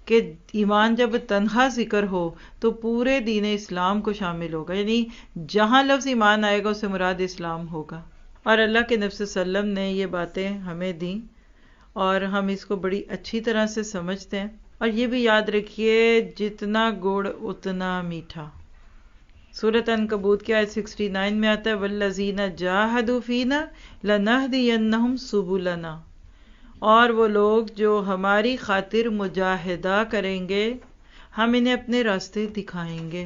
کہ ایمان جب تنہا ذکر ہو تو پورے دین اسلام کو شامل ہوگا، یعنی جہاں لفظ ایمان آئے گا اس سے مراد اسلام ہوگا۔ اور اللہ کے نبی صلی اللہ علیہ وسلم نے یہ باتیں ہمیں دیں اور ہم اس کو بڑی اچھی طرح سے سمجھتے ہیں، اور یہ بھی یاد رکھیے جتنا گڑ اتنا میٹھا۔ سورۃ عنکبوت کی آیت 69 میں آتا ہے والذین جاہدوا فینا لنہدینہم سبلنا، اور وہ لوگ جو ہماری خاطر مجاہدہ کریں گے ہم انہیں اپنے راستے دکھائیں گے۔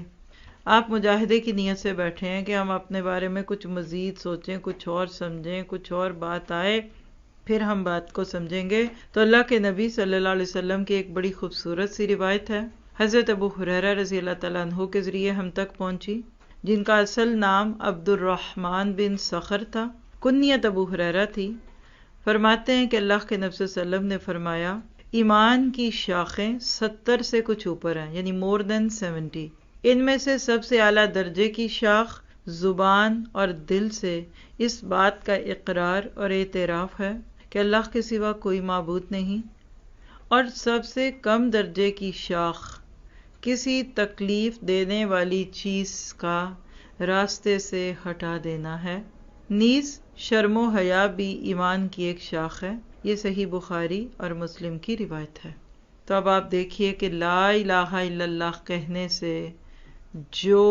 آپ مجاہدے کی نیت سے بیٹھے ہیں کہ ہم اپنے بارے میں کچھ مزید سوچیں، کچھ اور سمجھیں، کچھ اور بات آئے پھر ہم بات کو سمجھیں گے۔ تو اللہ کے نبی صلی اللہ علیہ وسلم کی ایک بڑی خوبصورت سی روایت ہے، حضرت ابو ہریرہ رضی اللہ تعالیٰ عنہ کے ذریعے ہم تک پہنچی، جن کا اصل نام عبد الرحمن بن صخر تھا، کنیت ابو ہریرہ تھی۔ فرماتے ہیں کہ اللہ کے نبی صلی اللہ علیہ وسلم نے فرمایا ایمان کی شاخیں 70 سے کچھ اوپر ہیں، یعنی more than 70۔ ان میں سے سب سے اعلیٰ درجے کی شاخ زبان اور دل سے اس بات کا اقرار اور اعتراف ہے کہ اللہ کے سوا کوئی معبود نہیں، اور سب سے کم درجے کی شاخ کسی تکلیف دینے والی چیز کا راستے سے ہٹا دینا ہے۔ نیز شرم و حیا بھی ایمان کی ایک شاخ ہے۔ یہ صحیح بخاری اور مسلم کی روایت ہے۔ تو اب آپ دیکھیے کہ لا الہ الا اللہ کہنے سے جو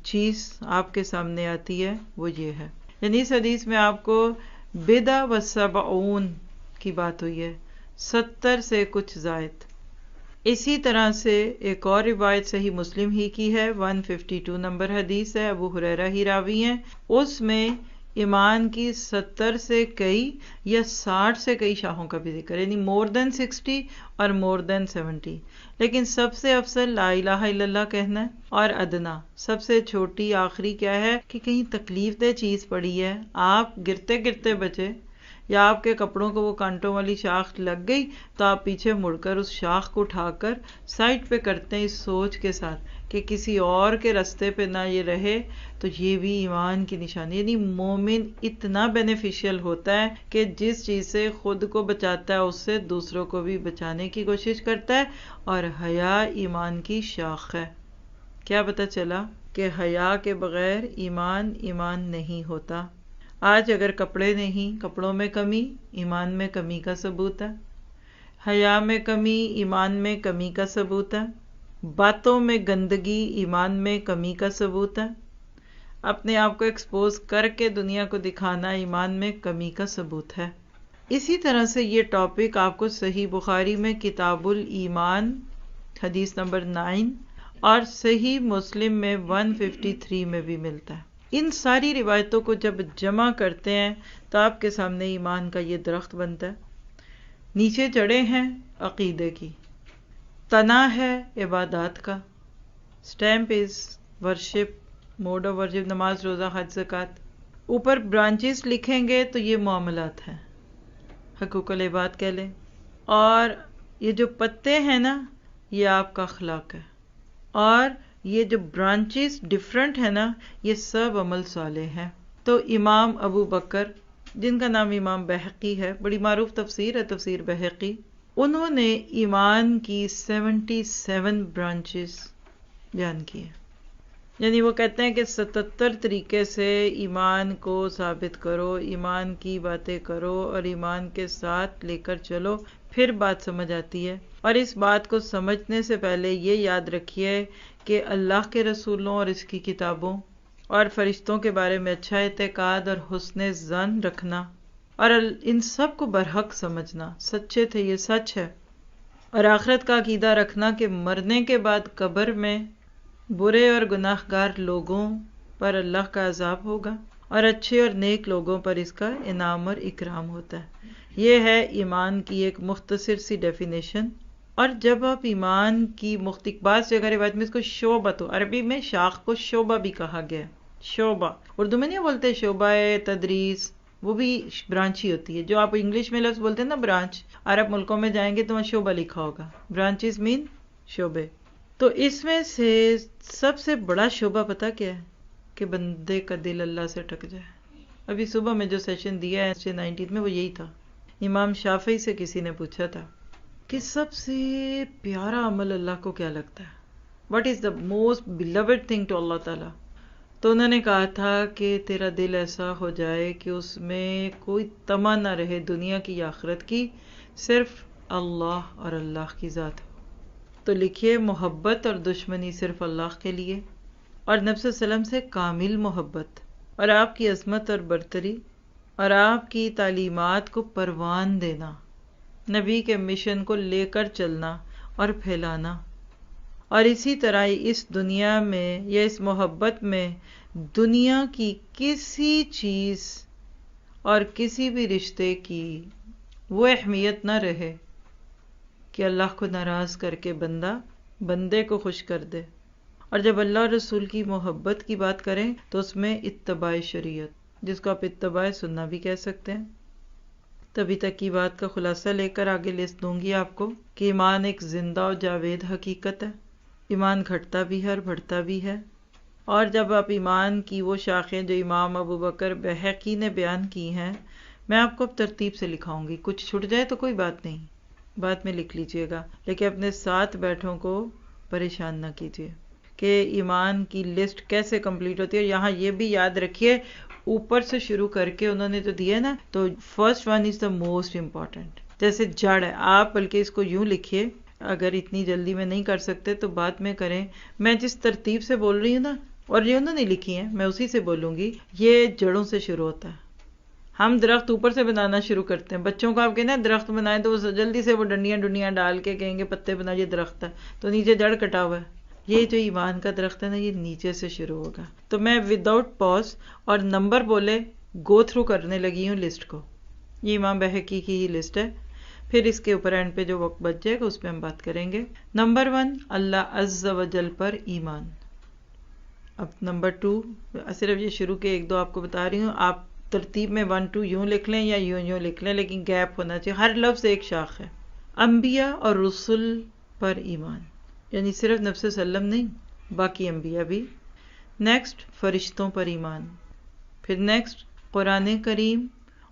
چیز آپ کے سامنے آتی ہے وہ یہ ہے، یعنی اس حدیث میں آپ کو بضع و سبعون کی بات ہوئی ہے، 70 سے کچھ زائد۔ اسی طرح سے ایک اور روایت صحیح مسلم ہی کی ہے، 152 نمبر حدیث ہے، ابو ہریرہ ہی راوی ہیں، اس میں ایمان کی 70 سے کئی یا 60 سے کئی شاخوں کا بھی ذکر ہے، یعنی more than 60 اور more than 70۔ لیکن سب سے افضل لا الہ الا اللہ کہنا ہے، اور ادنا سب سے چھوٹی آخری کیا ہے کہ کہیں تکلیف دہ چیز پڑی ہے، آپ گرتے گرتے بچے، یا آپ کے کپڑوں کو وہ کانٹوں والی شاخ لگ گئی تو آپ پیچھے مڑ کر اس شاخ کو اٹھا کر سائڈ پہ کرتے ہیں، اس سوچ کے ساتھ کہ کسی اور کے رستے پہ نہ یہ رہے، تو یہ بھی ایمان کی نشانی۔ یعنی مومن اتنا بینیفیشل ہوتا ہے کہ جس چیز سے خود کو بچاتا ہے اس سے دوسروں کو بھی بچانے کی کوشش کرتا ہے، اور حیا ایمان کی شاخ ہے۔ کیا پتہ چلا کہ حیا کے بغیر ایمان نہیں ہوتا۔ آج اگر کپڑے نہیں، کپڑوں میں کمی ایمان میں کمی کا ثبوت ہے، حیا میں کمی ایمان میں کمی کا ثبوت ہے، باتوں میں گندگی ایمان میں کمی کا ثبوت ہے، اپنے آپ کو ایکسپوز کر کے دنیا کو دکھانا ایمان میں کمی کا ثبوت ہے۔ اسی طرح سے یہ ٹاپک آپ کو صحیح بخاری میں کتاب الایمان حدیث نمبر 9 اور صحیح مسلم میں 153 میں بھی ملتا ہے۔ ان ساری روایتوں کو جب جمع کرتے ہیں تو آپ کے سامنے ایمان کا یہ درخت بنتا ہے۔ نیچے چڑھے ہیں عقیدے کی، تنا ہے عبادات کا، stamp as worship, mode of worship, نماز روزہ حج زکوٰۃ۔ اوپر برانچز لکھیں گے تو یہ معاملات ہیں، حقوق العباد کہہ لیں، اور یہ جو پتے ہیں نا یہ آپ کا اخلاق ہے، اور یہ جو برانچز ڈیفرنٹ ہیں نا یہ سب عمل صالح ہیں۔ تو امام ابو بکر جن کا نام امام بہقی ہے، بڑی معروف تفسیر ہے تفسیر بہقی، انہوں نے ایمان کی 77 برانچز بیان کی ہیں۔ یعنی وہ کہتے ہیں کہ 77 طریقے سے ایمان کو ثابت کرو، ایمان کی باتیں کرو اور ایمان کے ساتھ لے کر چلو، پھر بات سمجھ آتی ہے۔ اور اس بات کو سمجھنے سے پہلے یہ یاد رکھیے کہ اللہ کے رسولوں اور اس کی کتابوں اور فرشتوں کے بارے میں اچھا اعتقاد اور حسن ظن رکھنا، اور ان سب کو برحق سمجھنا، سچے تھے یہ سچ ہے، اور آخرت کا عقیدہ رکھنا کہ مرنے کے بعد قبر میں برے اور گناہ گار لوگوں پر اللہ کا عذاب ہوگا اور اچھے اور نیک لوگوں پر اس کا انعام اور اکرام ہوتا ہے۔ یہ ہے ایمان کی ایک مختصر سی ڈیفینیشن۔ اور جب آپ ایمان کی بعض جگہ روایت میں اس کو شعبہ، تو عربی میں شاخ کو شعبہ بھی کہا گیا ہے، شعبہ، اردو میں نہیں بولتے شعبہ تدریس، وہ بھی برانچ ہی ہوتی ہے۔ جو آپ انگلش میں لفظ بولتے ہیں نا برانچ، عرب ملکوں میں جائیں گے تو وہاں شعبہ لکھا ہوگا، برانچز مین شعبے۔ تو اس میں سے سب سے بڑا شعبہ پتہ کیا ہے؟ کہ بندے کا دل اللہ سے ٹک جائے۔ ابھی صبح میں جو سیشن دیا ہے 19 میں وہ یہی تھا۔ امام شافعی سے کسی نے پوچھا تھا کہ سب سے پیارا عمل اللہ کو کیا لگتا ہے، what is the most beloved thing to Allah تعالیٰ؟ تو انہوں نے کہا تھا کہ تیرا دل ایسا ہو جائے کہ اس میں کوئی طمع نہ رہے دنیا کی یا آخرت کی، صرف اللہ اور اللہ کی ذات ہو۔ تو لکھیے محبت اور دشمنی صرف اللہ کے لیے، اور نبی صلی اللہ علیہ وسلم سے کامل محبت، اور آپ کی عظمت اور برتری اور آپ کی تعلیمات کو پروان دینا، نبی کے مشن کو لے کر چلنا اور پھیلانا، اور اسی طرح اس دنیا میں یا اس محبت میں دنیا کی کسی چیز اور کسی بھی رشتے کی وہ اہمیت نہ رہے کہ اللہ کو ناراض کر کے بندے کو خوش کر دے۔ اور جب اللہ اور رسول کی محبت کی بات کریں تو اس میں اتباع شریعت، جس کو آپ اتباع سننا بھی کہہ سکتے ہیں۔ تبھی تک کی بات کا خلاصہ لے کر آگے لسٹ دوں گی آپ کو کہ ایمان ایک زندہ اور جاوید حقیقت ہے۔ ایمان گھٹتا بھی ہے اور بڑھتا بھی ہے، اور جب آپ ایمان کی وہ شاخیں جو امام ابو بکر بہقی نے بیان کی ہیں، میں آپ کو اب ترتیب سے لکھاؤں گی، کچھ چھٹ جائے تو کوئی بات نہیں، بعد میں لکھ لیجئے گا، لیکن اپنے ساتھ بیٹھوں کو پریشان نہ کیجیے کہ ایمان کی لسٹ کیسے کمپلیٹ ہوتی ہے۔ یہاں یہ بھی یاد رکھیے، اوپر سے شروع کر کے انہوں نے جو دیا نا، تو first one is the most important, جیسے جڑ ہے، آپ بلکہ اس کو یوں لکھیے، اگر اتنی جلدی میں نہیں کر سکتے تو بعد میں کریں، میں جس ترتیب سے بول رہی ہوں نا، اور یہ انہوں نے لکھی ہیں، میں اسی سے بولوں گی، یہ جڑوں سے شروع ہوتا ہے۔ ہم درخت اوپر سے بنانا شروع کرتے ہیں، بچوں کو آپ کہنا ہے درخت بنائیں تو وہ جلدی سے وہ ڈنڈیاں ڈال کے کہیں گے پتے بنائیے، درخت ہے تو نیچے جڑ کٹا ہوا ہے۔ یہ جو ایمان کا درخت ہے نا، یہ نیچے سے شروع ہوگا۔ تو میں وداؤٹ پاز اور نمبر بولے گو تھرو کرنے لگی ہوں لسٹ کو، یہ امام بہقی کی ہی لسٹ ہے، پھر اس کے اوپر اینڈ پہ جو وقت بچ جائے گا اس پہ ہم بات کریں گے۔ نمبر 1 اللہ عز و جل پر ایمان۔ اب نمبر 2 صرف یہ شروع کے 1-2 آپ کو بتا رہی ہوں، آپ ترتیب میں 1-2 یوں لکھ لیں یا یوں لکھ لیں، لیکن گیپ ہونا چاہیے، ہر لفظ ایک شاخ ہے۔ انبیاء اور رسل پر ایمان، یعنی صرف نبی صلی اللہ علیہ وسلم نہیں، باقی انبیاء بھی۔ نیکسٹ فرشتوں پر ایمان، پھر نیکسٹ قرآن کریم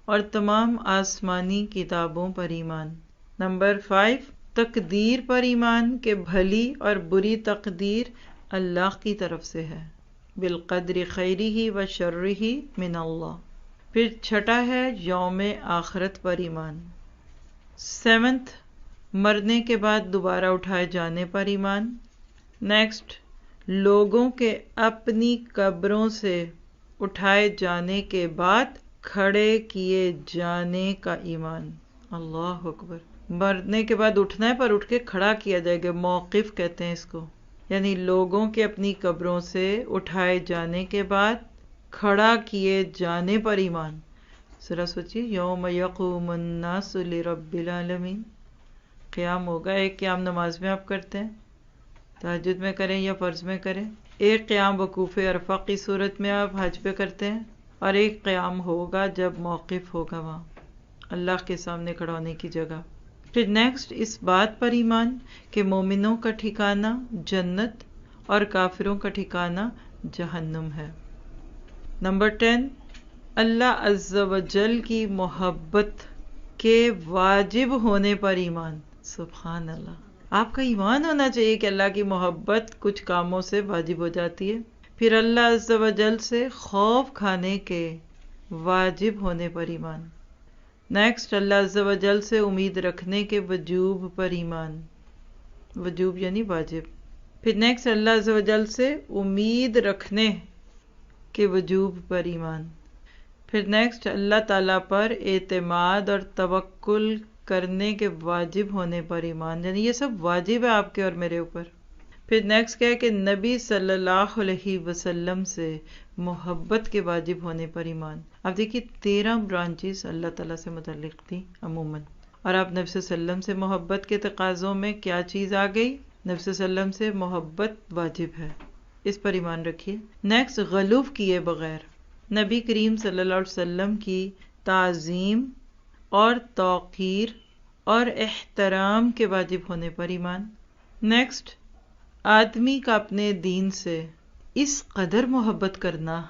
اور تمام آسمانی کتابوں پر ایمان۔ نمبر 5 تقدیر پر ایمان کہ بھلی اور بری تقدیر اللہ کی طرف سے ہے، بالقدر خیرہ و شرہ من اللہ۔ پھر چھٹا ہے یوم آخرت پر ایمان۔ 7 مرنے کے بعد دوبارہ اٹھائے جانے پر ایمان۔ نیکسٹ لوگوں کے اپنی قبروں سے اٹھائے جانے کے بعد کھڑے کیے جانے کا ایمان۔ اللہ اکبر، مرنے کے بعد اٹھنا ہے پر اٹھ کے کھڑا کیا جائے گا، موقف کہتے ہیں اس کو، یعنی لوگوں کے اپنی قبروں سے اٹھائے جانے کے بعد کھڑا کیے جانے پر ایمان۔ ذرا سوچیے، یوم یقوم الناس لرب العالمین، قیام ہوگا۔ ایک قیام نماز میں آپ کرتے ہیں، تہجد میں کریں یا فرض میں کریں، ایک قیام وقوف عرفہ کی صورت میں آپ حج پہ کرتے ہیں، اور ایک قیام ہوگا جب موقف ہوگا وہاں اللہ کے سامنے کھڑا ہونے کی جگہ۔ پھر نیکسٹ اس بات پر ایمان کہ مومنوں کا ٹھکانہ جنت اور کافروں کا ٹھکانہ جہنم ہے۔ نمبر 10 اللہ عز و جل کی محبت کے واجب ہونے پر ایمان۔ سبحان اللہ، آپ کا ایمان ہونا چاہیے کہ اللہ کی محبت کچھ کاموں سے واجب ہو جاتی ہے۔ پھر اللہ عز و جل سے خوف کھانے کے واجب ہونے پر ایمان۔ نیکسٹ اللہ عز و جل سے امید رکھنے کے وجوب پر ایمان، وجوب یعنی واجب۔ پھر نیکسٹ اللہ عز و جل سے امید رکھنے کے وجوب پر ایمان۔ پھر نیکسٹ اللہ تعالیٰ پر اعتماد اور توکل کرنے کے واجب ہونے پر ایمان، یعنی یہ سب واجب ہے آپ کے اور میرے اوپر۔ پھر نیکسٹ کیا ہے کہ نبی صلی اللہ علیہ وسلم سے محبت کے واجب ہونے پر ایمان۔ اب دیکھیے 13 برانچز اللہ تعالیٰ سے متعلق تھی عموماً، اور آپ نبی صلی اللہ علیہ وسلم سے محبت کے تقاضوں میں کیا چیز آ گئی؟ نبی صلی اللہ علیہ وسلم سے محبت واجب ہے، اس پر ایمان رکھیے۔ نیکسٹ غلو کیے بغیر نبی کریم صلی اللہ علیہ وسلم کی تعظیم اور توقیر اور احترام کے واجب ہونے پر ایمان۔ نیکسٹ آدمی کا اپنے دین سے اس قدر محبت کرنا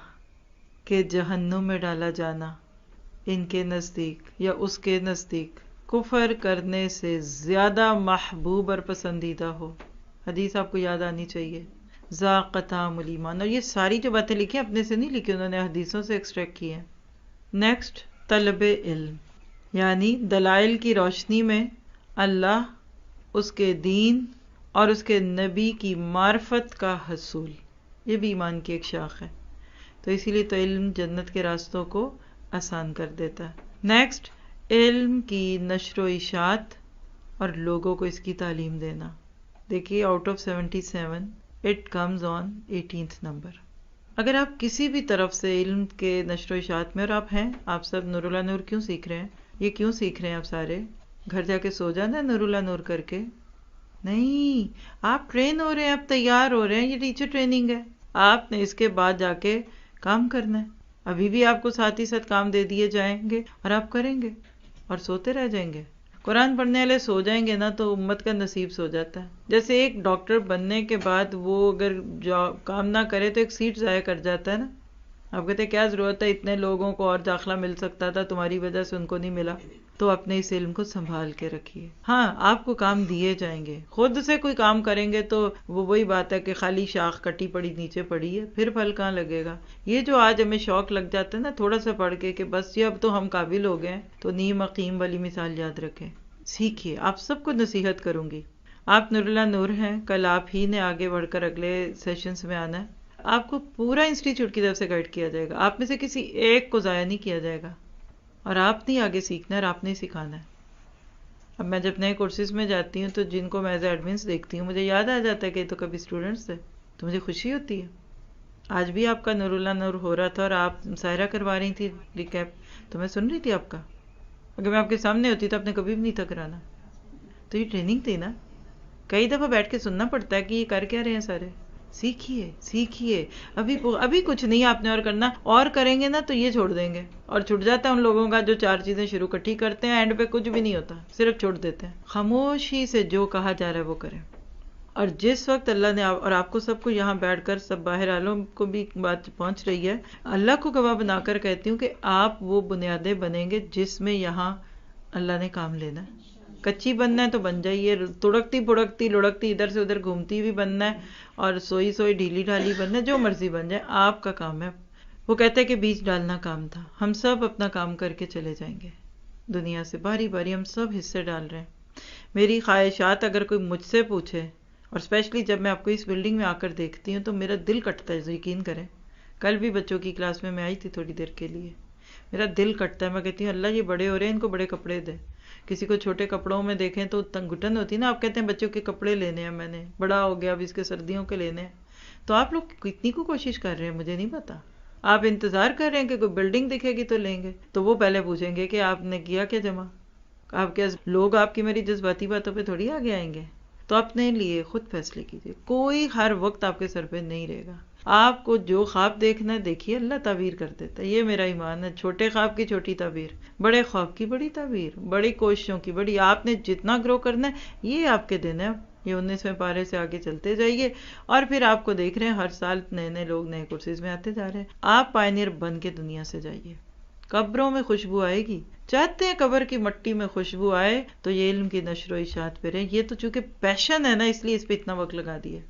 کہ جہنم میں ڈالا جانا ان کے نزدیک یا اس کے نزدیک کفر کرنے سے زیادہ محبوب اور پسندیدہ ہو۔ حدیث آپ کو یاد آنی چاہیے، ذاق طعم الایمان، اور یہ ساری جو باتیں لکھی اپنے سے نہیں لکھی، انہوں نے حدیثوں سے ایکسٹریکٹ کی ہیں۔ نیکسٹ طلب علم، یعنی دلائل کی روشنی میں اللہ، اس کے دین اور اس کے نبی کی معرفت کا حصول، یہ بھی ایمان کی ایک شاخ ہے، تو اسی لیے تو علم جنت کے راستوں کو آسان کر دیتا ہے۔ نیکسٹ علم کی نشر و اشاعت اور لوگوں کو اس کی تعلیم دینا۔ دیکھیے out of 77 it comes on 18th number. اگر آپ کسی بھی طرف سے علم کے نشر و اشاعت میں، اور آپ ہیں، آپ سب نور اللہ نور کیوں سیکھ رہے ہیں؟ یہ کیوں سیکھ رہے ہیں آپ سارے؟ گھر جا کے سو جانا ہے نور اللہ نور کر کے؟ نہیں، آپ ٹرین ہو رہے ہیں، آپ تیار ہو رہے ہیں، یہ ٹیچر ٹریننگ ہے، آپ نے اس کے بعد جا کے کام کرنا ہے۔ ابھی بھی آپ کو ساتھ ہی ساتھ کام دے دیے جائیں گے اور آپ کریں گے اور سوتے رہ جائیں گے، قرآن پڑھنے والے سو جائیں گے نا تو امت کا نصیب سو جاتا ہے. جیسے ایک ڈاکٹر بننے کے بعد وہ اگر کام نہ کرے تو ایک سیٹ ضائع کر جاتا ہے نا. آپ کہتے ہیں کیا ضرورت ہے، اتنے لوگوں کو اور داخلہ مل سکتا تھا، تمہاری وجہ سے ان کو نہیں ملا. تو اپنے اس علم کو سنبھال کے رکھیے. ہاں آپ کو کام دیے جائیں گے، خود سے کوئی کام کریں گے تو وہ وہی بات ہے کہ خالی شاخ کٹی پڑی نیچے پڑی ہے، پھر پھل کہاں لگے گا. یہ جو آج ہمیں شوق لگ جاتا ہے نا تھوڑا سا پڑھ کے کہ بس یہ اب تو ہم قابل ہو گئے، تو نیم عقیم والی مثال یاد رکھیں. سیکھیے. آپ سب کو نصیحت کروں گی. آپ نور اللہ نور ہیں، کل آپ ہی نے آگے بڑھ کر اگلے سیشنز میں آنا ہے. آپ کو پورا انسٹیٹیوٹ کی طرف سے گائیڈ کیا جائے گا، آپ میں سے کسی ایک کو ضائع نہیں کیا جائے گا، اور آپ نے آگے سیکھنا ہے اور آپ نے سکھانا ہے. اب میں جب نئے کورسز میں جاتی ہوں تو جن کو میں ایز ایڈمنس دیکھتی ہوں مجھے یاد آ جاتا ہے کہ یہ تو کبھی اسٹوڈنٹس تھے، تو مجھے خوشی ہوتی ہے. آج بھی آپ کا نور اللہ نور ہو رہا تھا اور آپ سائرہ کروا رہی تھی ریکیپ، تو میں سن رہی تھی آپ کا. اگر میں آپ کے سامنے ہوتی تو آپ نے کبھی بھی نہیں تھا کرانا. تو یہ ٹریننگ تھی نا. کئی دفعہ بیٹھ کے سننا پڑتا ہے کہ یہ کر کیا رہے ہیں سارے. سیکھیے سیکھیے. ابھی کچھ نہیں آپ نے اور کرنا، اور کریں گے نا تو یہ چھوڑ دیں گے. اور چھٹ جاتا ہے ان لوگوں کا جو 4 چیزیں شروع کٹھی کرتے ہیں، اینڈ پہ کچھ بھی نہیں ہوتا، صرف چھوڑ دیتے ہیں. خاموشی سے جو کہا جا رہا ہے وہ کریں. اور جس وقت اللہ نے اور آپ کو سب کو یہاں بیٹھ کر سب باہر والوں کو بھی بات پہنچ رہی ہے، اللہ کو گواہ بنا کر کہتی ہوں کہ آپ وہ بنیادیں بنیں گے جس میں یہاں اللہ نے کام لینا ہے. کچی بننا ہے تو بن جائیے، تڑکتی پڑکتی لڑکتی ادھر سے ادھر گھومتی بھی بننا ہے، اور سوئی سوئی ڈھیلی ڈھالی بننا ہے، جو مرضی بن جائے آپ کا کام ہے. وہ کہتے ہیں کہ بیج ڈالنا کام تھا. ہم سب اپنا کام کر کے چلے جائیں گے دنیا سے، باری باری ہم سب حصے ڈال رہے ہیں. میری خواہشات اگر کوئی مجھ سے پوچھے، اور اسپیشلی جب میں آپ کو اس بلڈنگ میں آ کر دیکھتی ہوں تو میرا دل کٹتا ہے. یقین کریں کل بھی بچوں کی کلاس میں آئی تھی تھوڑی دیر کے لیے، میرا دل کٹتا ہے. میں کہتی ہوں اللہ یہ بڑے ہو رہے ہیں، ان کو بڑے کپڑے دے. کسی کو چھوٹے کپڑوں میں دیکھیں تو گھٹن ہوتی نا. آپ کہتے ہیں بچوں کے کپڑے لینے ہیں، میں نے بڑا ہو گیا اب اس کے سردیوں کے لینے ہیں. تو آپ لوگ کتنی کو کوشش کر رہے ہیں مجھے نہیں پتا. آپ انتظار کر رہے ہیں کہ کوئی بلڈنگ دکھے گی تو لیں گے، تو وہ پہلے پوچھیں گے کہ آپ نے کیا کیا جمع. آپ کیا لوگ آپ کی میری جذباتی باتوں پہ تھوڑی آگے آئیں گے. تو اپنے لیے خود فیصلے کیجیے. کوئی ہر وقت آپ کے سر پہ نہیں رہے گا. آپ کو جو خواب دیکھنا ہے دیکھیے، اللہ تعبیر کر دیتا ہے. یہ میرا ایمان ہے. چھوٹے خواب کی چھوٹی تعبیر، بڑے خواب کی بڑی تعبیر، بڑی کوششوں کی بڑی. آپ نے جتنا گرو کرنا ہے یہ آپ کے دن ہے. یہ 19ویں پارے سے آگے چلتے جائیے، اور پھر آپ کو دیکھ رہے ہیں ہر سال نئے نئے لوگ نئے کورسز میں آتے جا رہے ہیں. آپ پائنیئر بن کے دنیا سے جائیے. قبروں میں خوشبو آئے گی. چاہتے ہیں قبر کی مٹی میں خوشبو آئے تو یہ علم کی نشر و اشاعت پہ رہے. یہ تو چونکہ پیشن ہے نا اس لیے اس پہ اتنا وقت لگا دیا.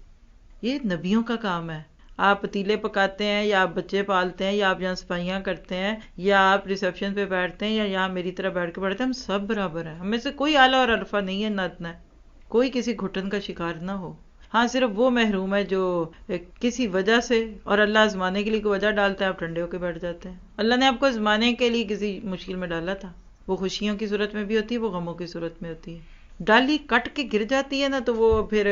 یہ نبیوں کا کام ہے. آپ پتیلے پکاتے ہیں، یا آپ بچے پالتے ہیں، یا آپ یہاں صفائیاں کرتے ہیں، یا آپ ریسیپشن پہ بیٹھتے ہیں، یا یہاں میری طرح بیٹھ کے پڑھتے ہیں، ہم سب برابر ہیں. ہم میں سے کوئی اعلیٰ اور عرفہ نہیں ہے، نہ اتنا ہے. کوئی کسی گھٹن کا شکار نہ ہو. ہاں صرف وہ محروم ہے جو کسی وجہ سے، اور اللہ آزمانے کے لیے کوئی وجہ ڈالتا ہے، آپ ٹھنڈے ہو کے بیٹھ جاتے ہیں. اللہ نے آپ کو آزمانے کے لیے کسی مشکل میں ڈالا تھا. وہ خوشیوں کی صورت میں بھی ہوتی ہے، وہ غموں کی صورت میں ہوتی ہے. ڈالی کٹ کے گر جاتی ہے نا تو وہ پھر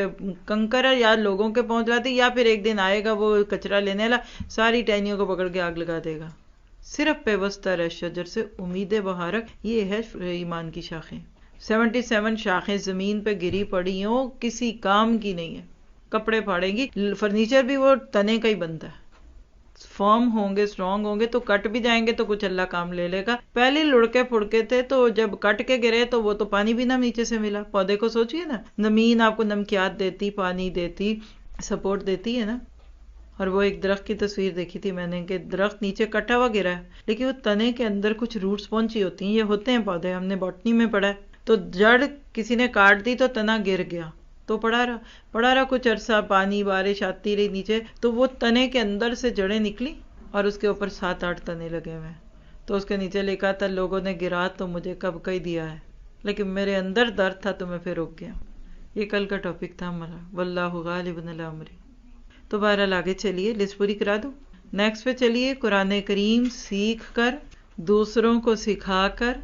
کنکر یا لوگوں کے پہنچ جاتی ہے، یا پھر ایک دن آئے گا وہ کچرا لینے والا ساری ٹہنیوں کو پکڑ کے آگ لگا دے گا. صرف پیوستہ رہ شجر سے امید بہارک. یہ ہے ایمان کی شاخیں. 77 شاخیں زمین پہ گری پڑی ہوں، کسی کام کی نہیں ہے. کپڑے پھاڑیں گی، فرنیچر بھی وہ تنے کا ہی بنتا ہے. فارم ہوں گے، اسٹرانگ ہوں گے تو کٹ بھی جائیں گے تو کچھ اللہ کام لے لے گا. پہلے لڑکے پھڑکے تھے تو جب کٹ کے گرے تو وہ تو پانی بھی نہ نیچے سے ملا. پودے کو سوچئے نا، زمین آپ کو نمکیات دیتی، پانی دیتی، سپورٹ دیتی ہے نا. اور وہ ایک درخت کی تصویر دیکھی تھی میں نے کہ درخت نیچے کٹا ہوا گرا ہے لیکن وہ تنے کے اندر کچھ روٹس پہنچی ہوتی ہیں. یہ ہوتے ہیں پودے، ہم نے باٹنی میں پڑھا ہے. تو جڑ کسی نے کاٹ دی تو تنا گر گیا تو پڑا رہا کچھ عرصہ، پانی بارش آتی رہی نیچے، تو وہ تنے کے اندر سے جڑیں نکلی اور اس کے اوپر 7-8 تنے لگے ہوئے. تو اس کے نیچے لکھا تھا لوگوں نے گرا تو مجھے کب کا ہی دیا ہے، لیکن میرے اندر درد تھا تو میں پھر رک گیا. یہ کل کا ٹاپک تھا ہمارا، واللہ غالب علی امرہ. تو بہرحال آگے چلیے، لسٹ پوری کرا دوں. نیکسٹ پہ چلیے. قرآن کریم سیکھ کر، دوسروں کو سکھا کر،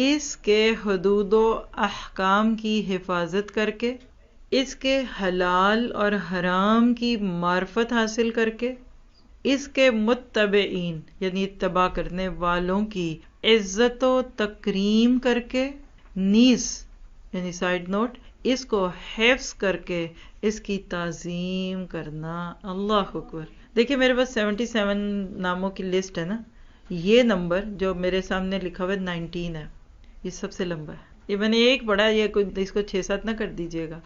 اس کے حدود و احکام کی حفاظت کر کے، اس کے حلال اور حرام کی معرفت حاصل کر کے، اس کے متبعین یعنی اتباع کرنے والوں کی عزت و تکریم کر کے، نیز یعنی سائڈ نوٹ اس کو حفظ کر کے اس کی تعظیم کرنا. اللہ اکبر. دیکھیں میرے پاس 77 ناموں کی لسٹ ہے نا. یہ نمبر جو میرے سامنے لکھا ہوا ہے 19 ہے، یہ سب سے لمبا ہے. یہ میں نے ایک پڑھا، یہ کوئی اس کو 6-7 نہ کر دیجئے گا.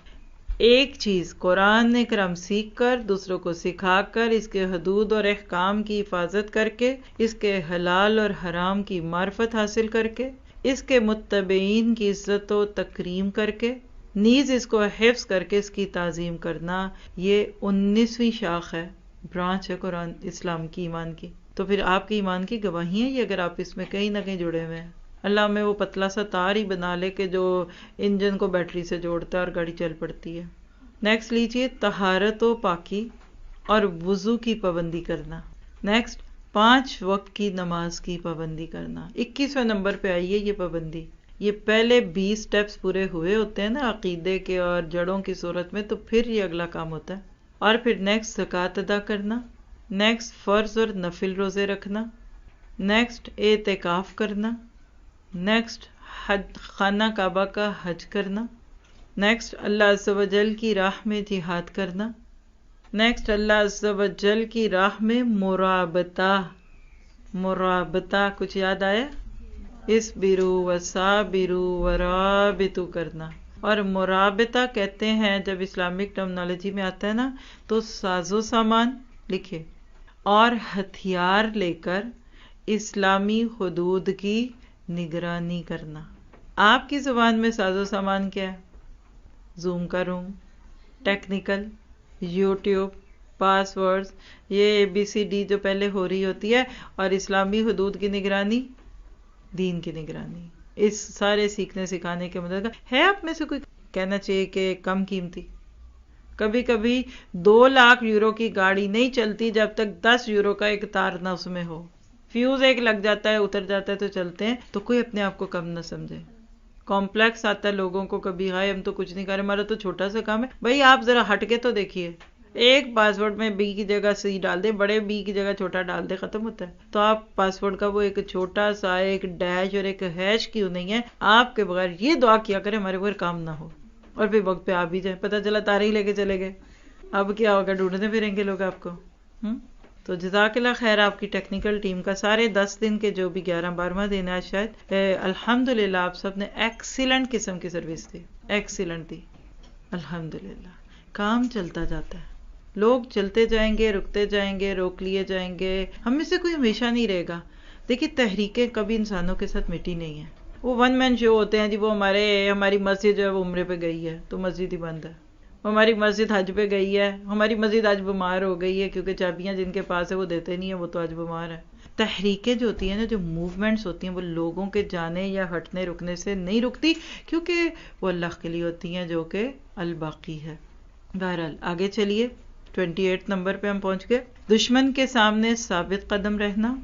ایک چیز قرآن کرم سیکھ کر، دوسروں کو سکھا کر، اس کے حدود اور احکام کی حفاظت کر کے، اس کے حلال اور حرام کی معرفت حاصل کر کے، اس کے متبعین کی عزت و تکریم کر کے، نیز اس کو حفظ کر کے اس کی تعظیم کرنا، یہ 19ویں شاخ ہے، برانچ ہے قرآن اسلام کی، ایمان کی. تو پھر آپ کے ایمان کی گواہی ہے یہ، اگر آپ اس میں کہیں نہ کہیں جڑے ہوئے ہیں. اللہ ہمیں وہ پتلا سا تار ہی بنا لے کہ جو انجن کو بیٹری سے جوڑتا ہے اور گاڑی چل پڑتی ہے. نیکسٹ لیجئے طہارت و پاکی اور وضو کی پابندی کرنا. نیکسٹ 5 وقت کی نماز کی پابندی کرنا. 21ویں نمبر پہ آئیے یہ پابندی. یہ پہلے 20 سٹیپس پورے ہوئے ہوتے ہیں نا عقیدے کے اور جڑوں کی صورت میں، تو پھر یہ اگلا کام ہوتا ہے. اور پھر نیکسٹ زکوٰۃ ادا کرنا. نیکسٹ فرض اور نفل روزے رکھنا. نیکسٹ اعتکاف کرنا. نیکسٹ خانہ کعبہ کا حج کرنا. نیکسٹ اللہ عز و جل کی راہ میں جہاد کرنا. نیکسٹ اللہ عز و جل کی راہ میں مرابطہ کچھ یاد آیا؟ اسبرو وصابرو ورابطو کرنا. اور مرابطہ کہتے ہیں جب اسلامک ٹرمنالوجی میں آتا ہے نا، تو ساز و سامان لکھے اور ہتھیار لے کر اسلامی حدود کی نگرانی کرنا. آپ کی زبان میں ساز و سامان کیا ہے؟ زوم کا روم، ٹیکنیکل، یوٹیوب، پاس ورڈز، یہ ABCD جو پہلے ہو رہی ہوتی ہے، اور اسلامی حدود کی نگرانی، دین کی نگرانی. اس سارے سیکھنے سکھانے کے مدد ہے. آپ میں سے کوئی کہنا چاہیے کہ کم قیمتی؟ کبھی کبھی 2 لاکھ یورو کی گاڑی نہیں چلتی جب تک 10 یورو کا ایک تار نہ اس میں ہو. فیوز ایک لگ جاتا ہے، اتر جاتا ہے تو چلتے ہیں. تو کوئی اپنے آپ کو کم نہ سمجھے. کمپلیکس آتا ہے لوگوں کو کبھی، ہائے ہم تو کچھ نہیں کر رہے، ہمارا تو چھوٹا سا کام ہے. بھائی آپ ذرا ہٹ کے تو دیکھیے. ایک پاسورڈ میں B کی جگہ C ڈال دے، بڑے B کی جگہ چھوٹا ڈال دے، ختم ہوتا ہے. تو آپ پاسورڈ کا وہ ایک چھوٹا سا ایک ڈیش اور ایک ہیش کیوں نہیں ہے؟ آپ کے بغیر یہ دعا کیا کریں ہمارے بغیر کام نہ ہو، اور پھر وقت پہ آ بھی جائے. پتہ چلا تارے ہی لے کے چلے گئے، اب کیا ہوگا؟ ڈھونڈنے پھریں گے لوگ آپ کو. تو جزاک اللہ خیر آپ کی ٹیکنیکل ٹیم کا. سارے 10 دن کے جو بھی 11-12واں دن ہے شاید، الحمدللہ آپ سب نے ایکسیلنٹ قسم کی سروس دی، ایکسیلنٹ دی الحمدللہ. کام چلتا جاتا ہے، لوگ چلتے جائیں گے، رکتے جائیں گے، روک لیے جائیں گے. ہم میں سے کوئی ہمیشہ نہیں رہے گا. دیکھیے تحریکیں کبھی انسانوں کے ساتھ مٹی نہیں ہیں. وہ 1 مین شو ہوتے ہیں جی. وہ ہماری مسجد جو ہے وہ عمرے پہ گئی ہے تو مسجد ہی بند ہے. ہماری مسجد حج پہ گئی ہے، ہماری مسجد آج بیمار ہو گئی ہے کیونکہ چابیاں جن کے پاس ہے وہ دیتے نہیں ہیں، وہ تو آج بیمار ہے. تحریکیں جو ہوتی ہیں نا، جو موومنٹس ہوتی ہیں، وہ لوگوں کے جانے یا ہٹنے رکنے سے نہیں رکتی، کیونکہ وہ اللہ کے لیے ہوتی ہیں جو کہ الباقی ہے. بہرحال آگے چلیے. 28 نمبر پہ ہم پہنچ گئے. دشمن کے سامنے ثابت قدم رہنا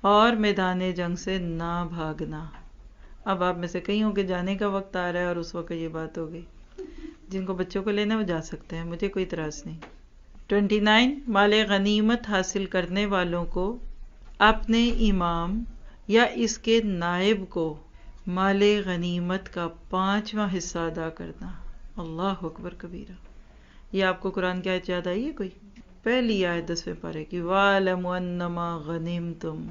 اور میدان جنگ سے نہ بھاگنا. اب آپ میں سے کئی ہوں کہ جانے کا وقت آ رہا ہے اور اس وقت یہ بات ہو گئی. جن کو بچوں کو لینا وہ جا سکتے ہیں، مجھے کوئی اعتراض نہیں. 29 مال غنیمت حاصل کرنے والوں کو اپنے امام یا اس کے نائب کو مال غنیمت کا 5واں حصہ ادا کرنا. اللہ اکبر کبیرہ. یہ آپ کو قرآن کی آیت یاد آئی ہے کوئی؟ پہلی آیت 10ویں پارے کی، وَاعْلَمُوا أَنَّمَا غَنِمْتُمْ.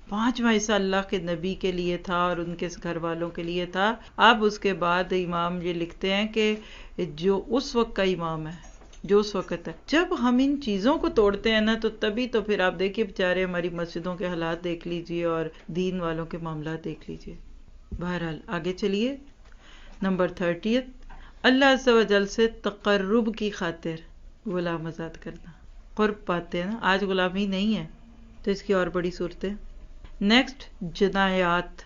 5واں حصہ اللہ کے نبی کے لیے تھا اور ان کے گھر والوں کے لیے تھا. اب اس کے بعد امام یہ لکھتے ہیں کہ جو اس وقت کا امام ہے، جو اس وقت ہے، جب ہم ان چیزوں کو توڑتے ہیں نا، تو تبھی تو پھر آپ دیکھیے بیچارے ہماری مسجدوں کے حالات دیکھ لیجئے اور دین والوں کے معاملات دیکھ لیجئے. بہرحال آگے چلیے. نمبر 30 اللہ عز و جل سے تقرب کی خاطر غلام آزاد کرنا. قرب پاتے ہیں نا، آج غلامی نہیں ہے تو اس کی اور بڑی صورتیں. نیکسٹ جنایات،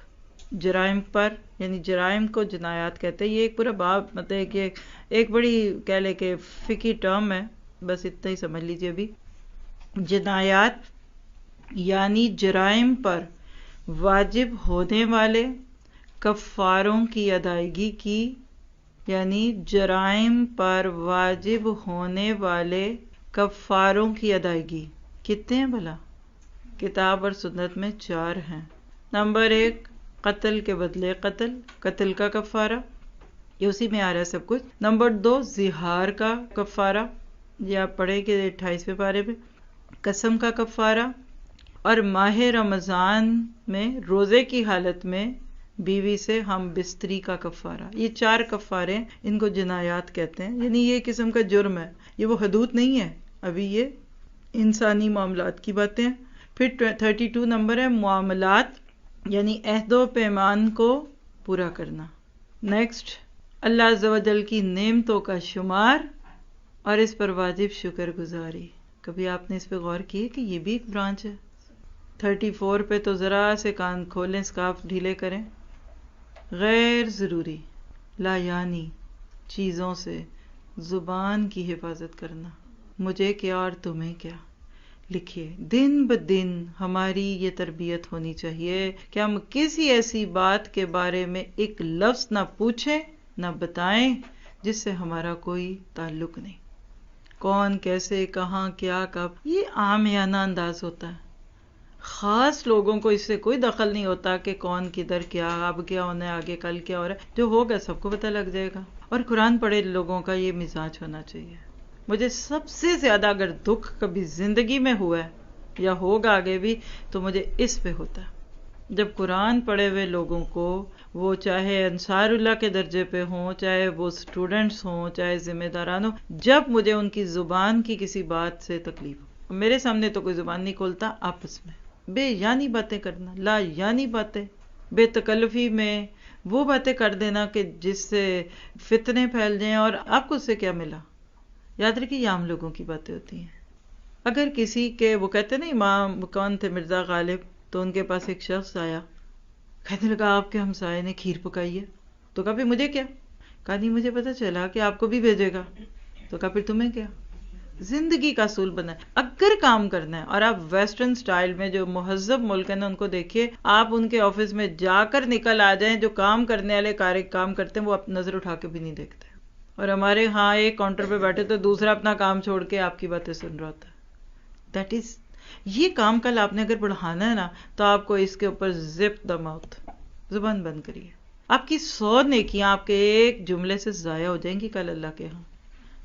جرائم پر، یعنی جرائم کو جنایات کہتے ہیں. یہ ایک پورا باب، مطلب کہ ایک بڑی کہہ لے کہ فقہی ٹرم ہے، بس اتنا ہی سمجھ لیجئے. ابھی جنایات یعنی جرائم پر واجب ہونے والے کفاروں کی ادائیگی کی، یعنی جرائم پر واجب ہونے والے کفاروں کی ادائیگی. کتنے ہیں بھلا؟ کتاب اور سنت میں 4 ہیں. نمبر 1 قتل کے بدلے قتل، قتل کا کفارہ، یہ اسی میں آ رہا ہے سب کچھ. نمبر 2 زہار کا کفارہ، یہ آپ پڑھیں کہ 28ویں پارے میں. قسم کا کفارہ، اور ماہ رمضان میں روزے کی حالت میں بیوی سے ہم بستری کا کفارہ. یہ 4 کفارے ان کو جنایات کہتے ہیں، یعنی یہ قسم کا جرم ہے، یہ وہ حدود نہیں ہے، ابھی یہ انسانی معاملات کی باتیں ہیں. پھر 32 نمبر ہے معاملات، یعنی عہد و پیمان کو پورا کرنا. نیکسٹ اللہ عز و جل کی نعمتوں کا شمار اور اس پر واجب شکر گزاری. کبھی آپ نے اس پہ غور کیے کہ یہ بھی ایک برانچ ہے؟ 34 پہ تو ذرا سے کان کھولیں، اسکارف ڈھیلے کریں. غیر ضروری لا یعنی چیزوں سے زبان کی حفاظت کرنا. مجھے کیا اور تمہیں کیا. لکھیے دن بدن ہماری یہ تربیت ہونی چاہیے کہ ہم کسی ایسی بات کے بارے میں ایک لفظ نہ پوچھیں نہ بتائیں جس سے ہمارا کوئی تعلق نہیں. کون کیسے کہاں کیا کب، یہ عامیانہ انداز ہوتا ہے. خاص لوگوں کو اس سے کوئی دخل نہیں ہوتا کہ کون کدھر کیا، اب کیا ہونا ہے، آگے کل کیا ہو رہا ہے. جو ہوگا سب کو پتہ لگ جائے گا. اور قرآن پڑھے لوگوں کا یہ مزاج ہونا چاہیے. مجھے سب سے زیادہ اگر دکھ کبھی زندگی میں ہوا ہے یا ہوگا آگے بھی تو مجھے اس پہ ہوتا ہے جب قرآن پڑھے ہوئے لوگوں کو، وہ چاہے انصار اللہ کے درجے پہ ہوں، چاہے وہ اسٹوڈنٹس ہوں، چاہے ذمہ داران ہوں، جب مجھے ان کی زبان کی کسی بات سے تکلیف ہو. میرے سامنے تو کوئی زبان نہیں کھولتا، آپس میں بے یعنی باتیں کرنا، لا یعنی باتیں، بے تکلفی میں وہ باتیں کر دینا کہ جس سے فتنے پھیل جائیں. اور آپ کو اس سے کیا ملا؟ یاد رکھیے یہ عام لوگوں کی باتیں ہوتی ہیں. اگر کسی کے، وہ کہتے نا امام کون تھے، مرزا غالب، تو ان کے پاس ایک شخص آیا، کہنے لگا آپ کے ہمسائے نے کھیر پکائی ہے. تو کہا پھر مجھے کیا؟ کہا نہیں مجھے پتا چلا کہ آپ کو بھی بھیجے گا. تو کہا پھر تمہیں کیا؟ زندگی کا اصول بنا ہے اگر کام کرنا ہے. اور آپ ویسٹرن سٹائل میں جو مہذب ملک ہیں نا ان کو دیکھیے، آپ ان کے آفس میں جا کر نکل آ جائیں، جو کام کرنے والے کام کرتے ہیں وہ نظر اٹھا کے بھی نہیں دیکھتے. اور ہمارے ہاں ایک کاؤنٹر پہ بیٹھے تو دوسرا اپنا کام چھوڑ کے آپ کی باتیں سن رہا ہوتا ہے. دیٹ از، یہ کام کل آپ نے اگر بڑھانا ہے نا تو آپ کو اس کے اوپر زپ دا ماؤتھ، زبان بند کریے. آپ کی 100 نیکیاں آپ کے ایک جملے سے ضائع ہو جائیں گی کل اللہ کے ہاں.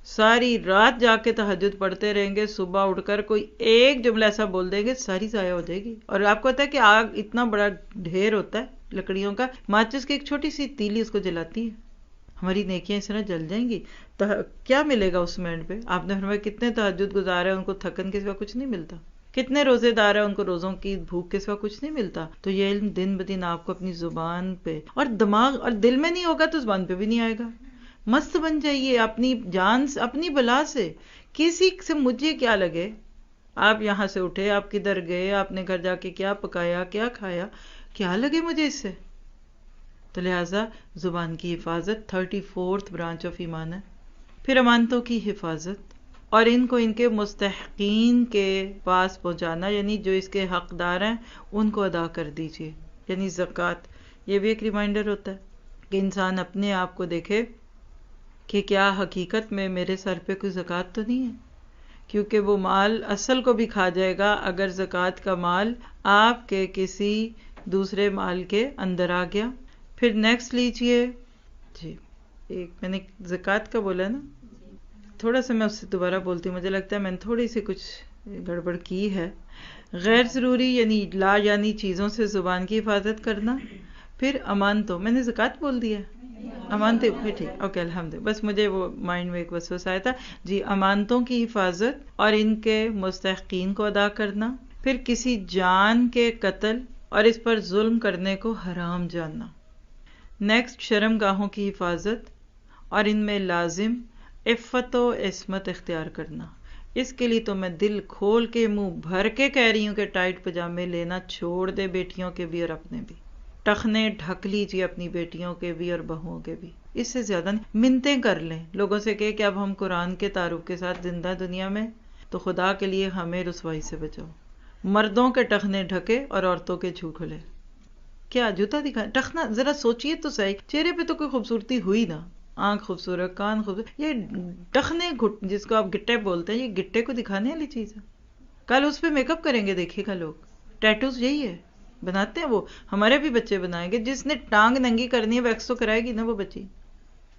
ساری رات جا کے تہجد پڑھتے رہیں گے، صبح اٹھ کر کوئی ایک جملہ ایسا بول دیں گے ساری ضائع ہو جائے گی. اور آپ کو پتا ہے کہ آگ اتنا بڑا ڈھیر ہوتا ہے لکڑیوں کا، ماچس کی ایک چھوٹی سی تیلی اس کو جلاتی ہے. ہماری نیکیاں اس طرح جل جائیں گی تو کیا ملے گا اس مینڈ پہ؟ آپ نے فرمایا کتنے تہجد گزار ہیں ان کو تھکن کے سوا کچھ نہیں ملتا، کتنے روزے دار ہیں ان کو روزوں کی بھوک کے سوا کچھ نہیں ملتا. تو یہ علم دن بدن آپ کو اپنی زبان پہ اور دماغ اور دل میں نہیں ہوگا تو زبان پہ بھی نہیں آئے گا. مست بن جائیے اپنی جان سے، اپنی بلا سے. کسی سے مجھے کیا لگے، آپ یہاں سے اٹھے، آپ کدھر گئے، آپ نے گھر جا کے کیا پکایا، کیا کھایا، کیا لگے مجھے اس سے. تو لہٰذا زبان کی حفاظت 34th برانچ آف ایمان ہے. پھر امانتوں کی حفاظت اور ان کو ان کے مستحقین کے پاس پہنچانا، یعنی جو اس کے حقدار ہیں ان کو ادا کر دیجیے. یعنی زکوٰۃ، یہ بھی ایک ریمائنڈر ہوتا ہے کہ انسان اپنے آپ کو دیکھے کہ کیا حقیقت میں میرے سر پہ کوئی زکوٰۃ تو نہیں ہے، کیونکہ وہ مال اصل کو بھی کھا جائے گا اگر زکوٰۃ کا مال آپ کے کسی دوسرے مال کے اندر آ گیا. پھر نیکسٹ لیجئے جی، ایک میں نے زکوٰۃ کا بولا نا، تھوڑا سا میں اس سے دوبارہ بولتی ہوں، مجھے لگتا ہے میں نے تھوڑی سی کچھ گڑبڑ کی ہے. غیر ضروری یعنی لا یعنی چیزوں سے زبان کی حفاظت کرنا. پھر امانتوں، میں نے زکوٰۃ بول دیا ہے، امانتیں پھر ٹھیک اوکے الحمد، بس مجھے وہ مائنڈ میں ایک وسوسہ آیا تھا جی. امانتوں کی حفاظت اور ان کے مستحقین کو ادا کرنا. پھر کسی جان کے قتل اور اس پر ظلم کرنے کو حرام جاننا. نیکسٹ شرم گاہوں کی حفاظت اور ان میں لازم عفت و عصمت اختیار کرنا. اس کے لیے تو میں دل کھول کے منہ بھر کے کہہ رہی ہوں کہ ٹائٹ پجامے لینا چھوڑ دے، بیٹیوں کے بھی اور اپنے بھی. ٹخنے ڈھک لیجیے اپنی بیٹیوں کے بھی اور بہوؤں کے بھی. اس سے زیادہ نہیں، منتیں کر لیں لوگوں سے کہ اب ہم قرآن کے تعارف کے ساتھ زندہ دنیا میں، تو خدا کے لیے ہمیں رسوائی سے بچاؤ. مردوں کے ٹخنے ڈھکے اور عورتوں کے چھو کھلے. کیا جوتا دکھائے ٹخنا؟ ذرا سوچئے تو صحیح، چہرے پہ تو کوئی خوبصورتی ہوئی نا، آنکھ خوبصورت، کان خوبصورت، یہ ٹخنے جس کو آپ گٹے بولتے ہیں، یہ گٹے کو دکھانے والی چیز ہے. کل اس پہ میک اپ کریں گے، دیکھیے گا لوگ. ٹیٹوز یہی ہے، بناتے ہیں وہ، ہمارے بھی بچے بنائیں گے. جس نے ٹانگ ننگی کرنی ہے ویکس تو کرائے گی نا وہ بچی،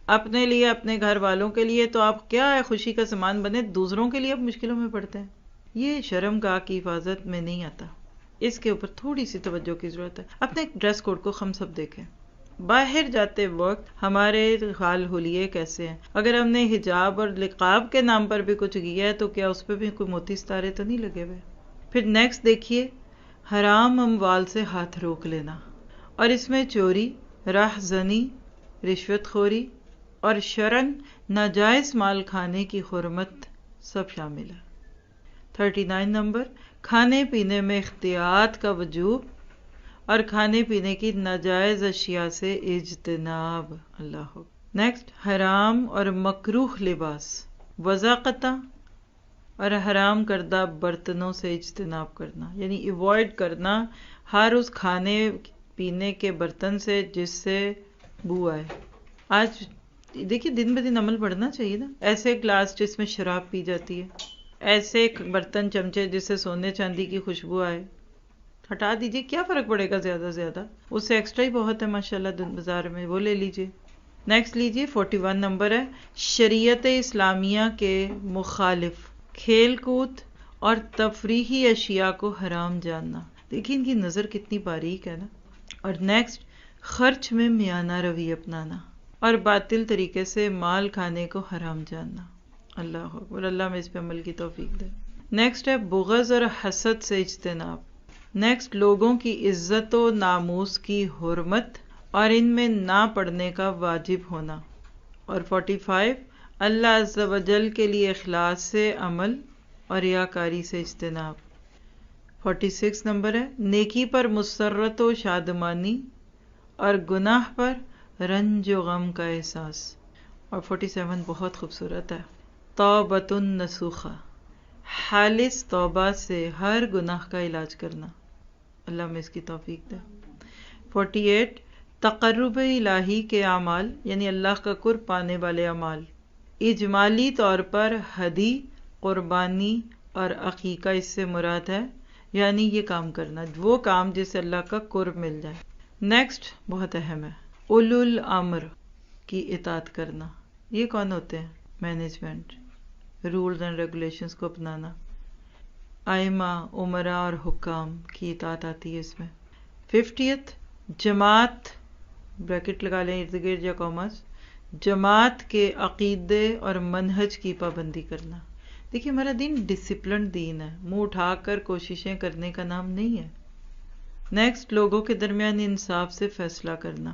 اپنے لیے اپنے گھر والوں کے لیے. تو آپ کیا ہے خوشی کا سامان بنے، دوسروں کے لیے آپ مشکلوں میں پڑتے ہیں. یہ شرم گاہ کی حفاظت میں نہیں آتا. اس کے اوپر تھوڑی سی توجہ کی ضرورت ہے. اپنے ڈریس کوڈ کو ہم سب دیکھیں. باہر جاتے وقت ہمارے خال حلیے کیسے ہیں. اگر ہم نے حجاب اور نقاب کے نام پر بھی کچھ کیا ہے تو کیا اس پہ بھی کوئی موتی ستارے تو نہیں لگے ہوئے. پھر نیکسٹ دیکھیے حرام اموال سے ہاتھ روک لینا، اور اس میں چوری، راہ زنی، رشوت خوری اور شرعن ناجائز مال کھانے کی حرمت سب شامل ہے. 39 نمبر، کھانے پینے میں احتیاط کا وجوب اور کھانے پینے کی ناجائز اشیاء سے اجتناب. اللہ. نیکسٹ، حرام اور مکروہ لباس، وضاقتہ اور حرام کردہ برتنوں سے اجتناب کرنا، یعنی ایوائڈ کرنا ہر اس کھانے پینے کے برتن سے جس سے بو آئے. آج دیکھیے دن بہ دن عمل بڑھنا چاہیے نا. ایسے گلاس جس میں شراب پی جاتی ہے، ایسے برتن چمچے جس سے سونے چاندی کی خوشبو آئے، ہٹا دیجیے. کیا فرق پڑے گا زیادہ زیادہ، اس سے ایکسٹرا ہی بہت ہے ماشاءاللہ بازار میں، وہ لے لیجیے. نیکسٹ لیجیے 41 نمبر ہے شریعت اسلامیہ کے مخالف کھیل کود اور تفریحی اشیاء کو حرام جاننا. دیکھیں ان کی نظر کتنی باریک ہے نا. اور نیکسٹ، خرچ میں میانہ روی اپنانا اور باطل طریقے سے مال کھانے کو حرام جاننا. اللہ اکبر، اللہ میں اس پہ عمل کی توفیق دے. نیکسٹ ہے بغض اور حسد سے اجتناب. نیکسٹ، لوگوں کی عزت و ناموس کی حرمت اور ان میں نہ پڑنے کا واجب ہونا. اور 45 اللہ عز و جل کے لیے اخلاص سے عمل اور ریاکاری سے اجتناب. 46 نمبر ہے نیکی پر مسرت و شادمانی اور گناہ پر رنج و غم کا احساس. اور 47 بہت خوبصورت ہے توبۃ نصوحہ، خالص توبہ سے ہر گناہ کا علاج کرنا. اللہ میں اس کی توفیق دے. 48 تقرب الہی کے اعمال، یعنی اللہ کا قرب پانے والے اعمال، اجمالی طور پر ہدی، قربانی اور عقیقہ اس سے مراد ہے، یعنی یہ کام کرنا، وہ کام جس سے اللہ کا قرب مل جائے. نیکسٹ بہت اہم ہے اولو الامر کی اطاعت کرنا. یہ کون ہوتے ہیں؟ مینجمنٹ، رولز اینڈ ریگولیشنز کو اپنانا. ائمہ، امراء اور حکام کی اطاعت آتی ہے اس میں. 50 جماعت، بریکٹ لگا لیں ارد گرد یا کاماز، جماعت کے عقیدے اور منہج کی پابندی کرنا. دیکھیے ہمارا دین ڈسپلنڈ دین ہے، منہ اٹھا کر کوششیں کرنے کا نام نہیں ہے. نیکسٹ، لوگوں کے درمیان انصاف سے فیصلہ کرنا.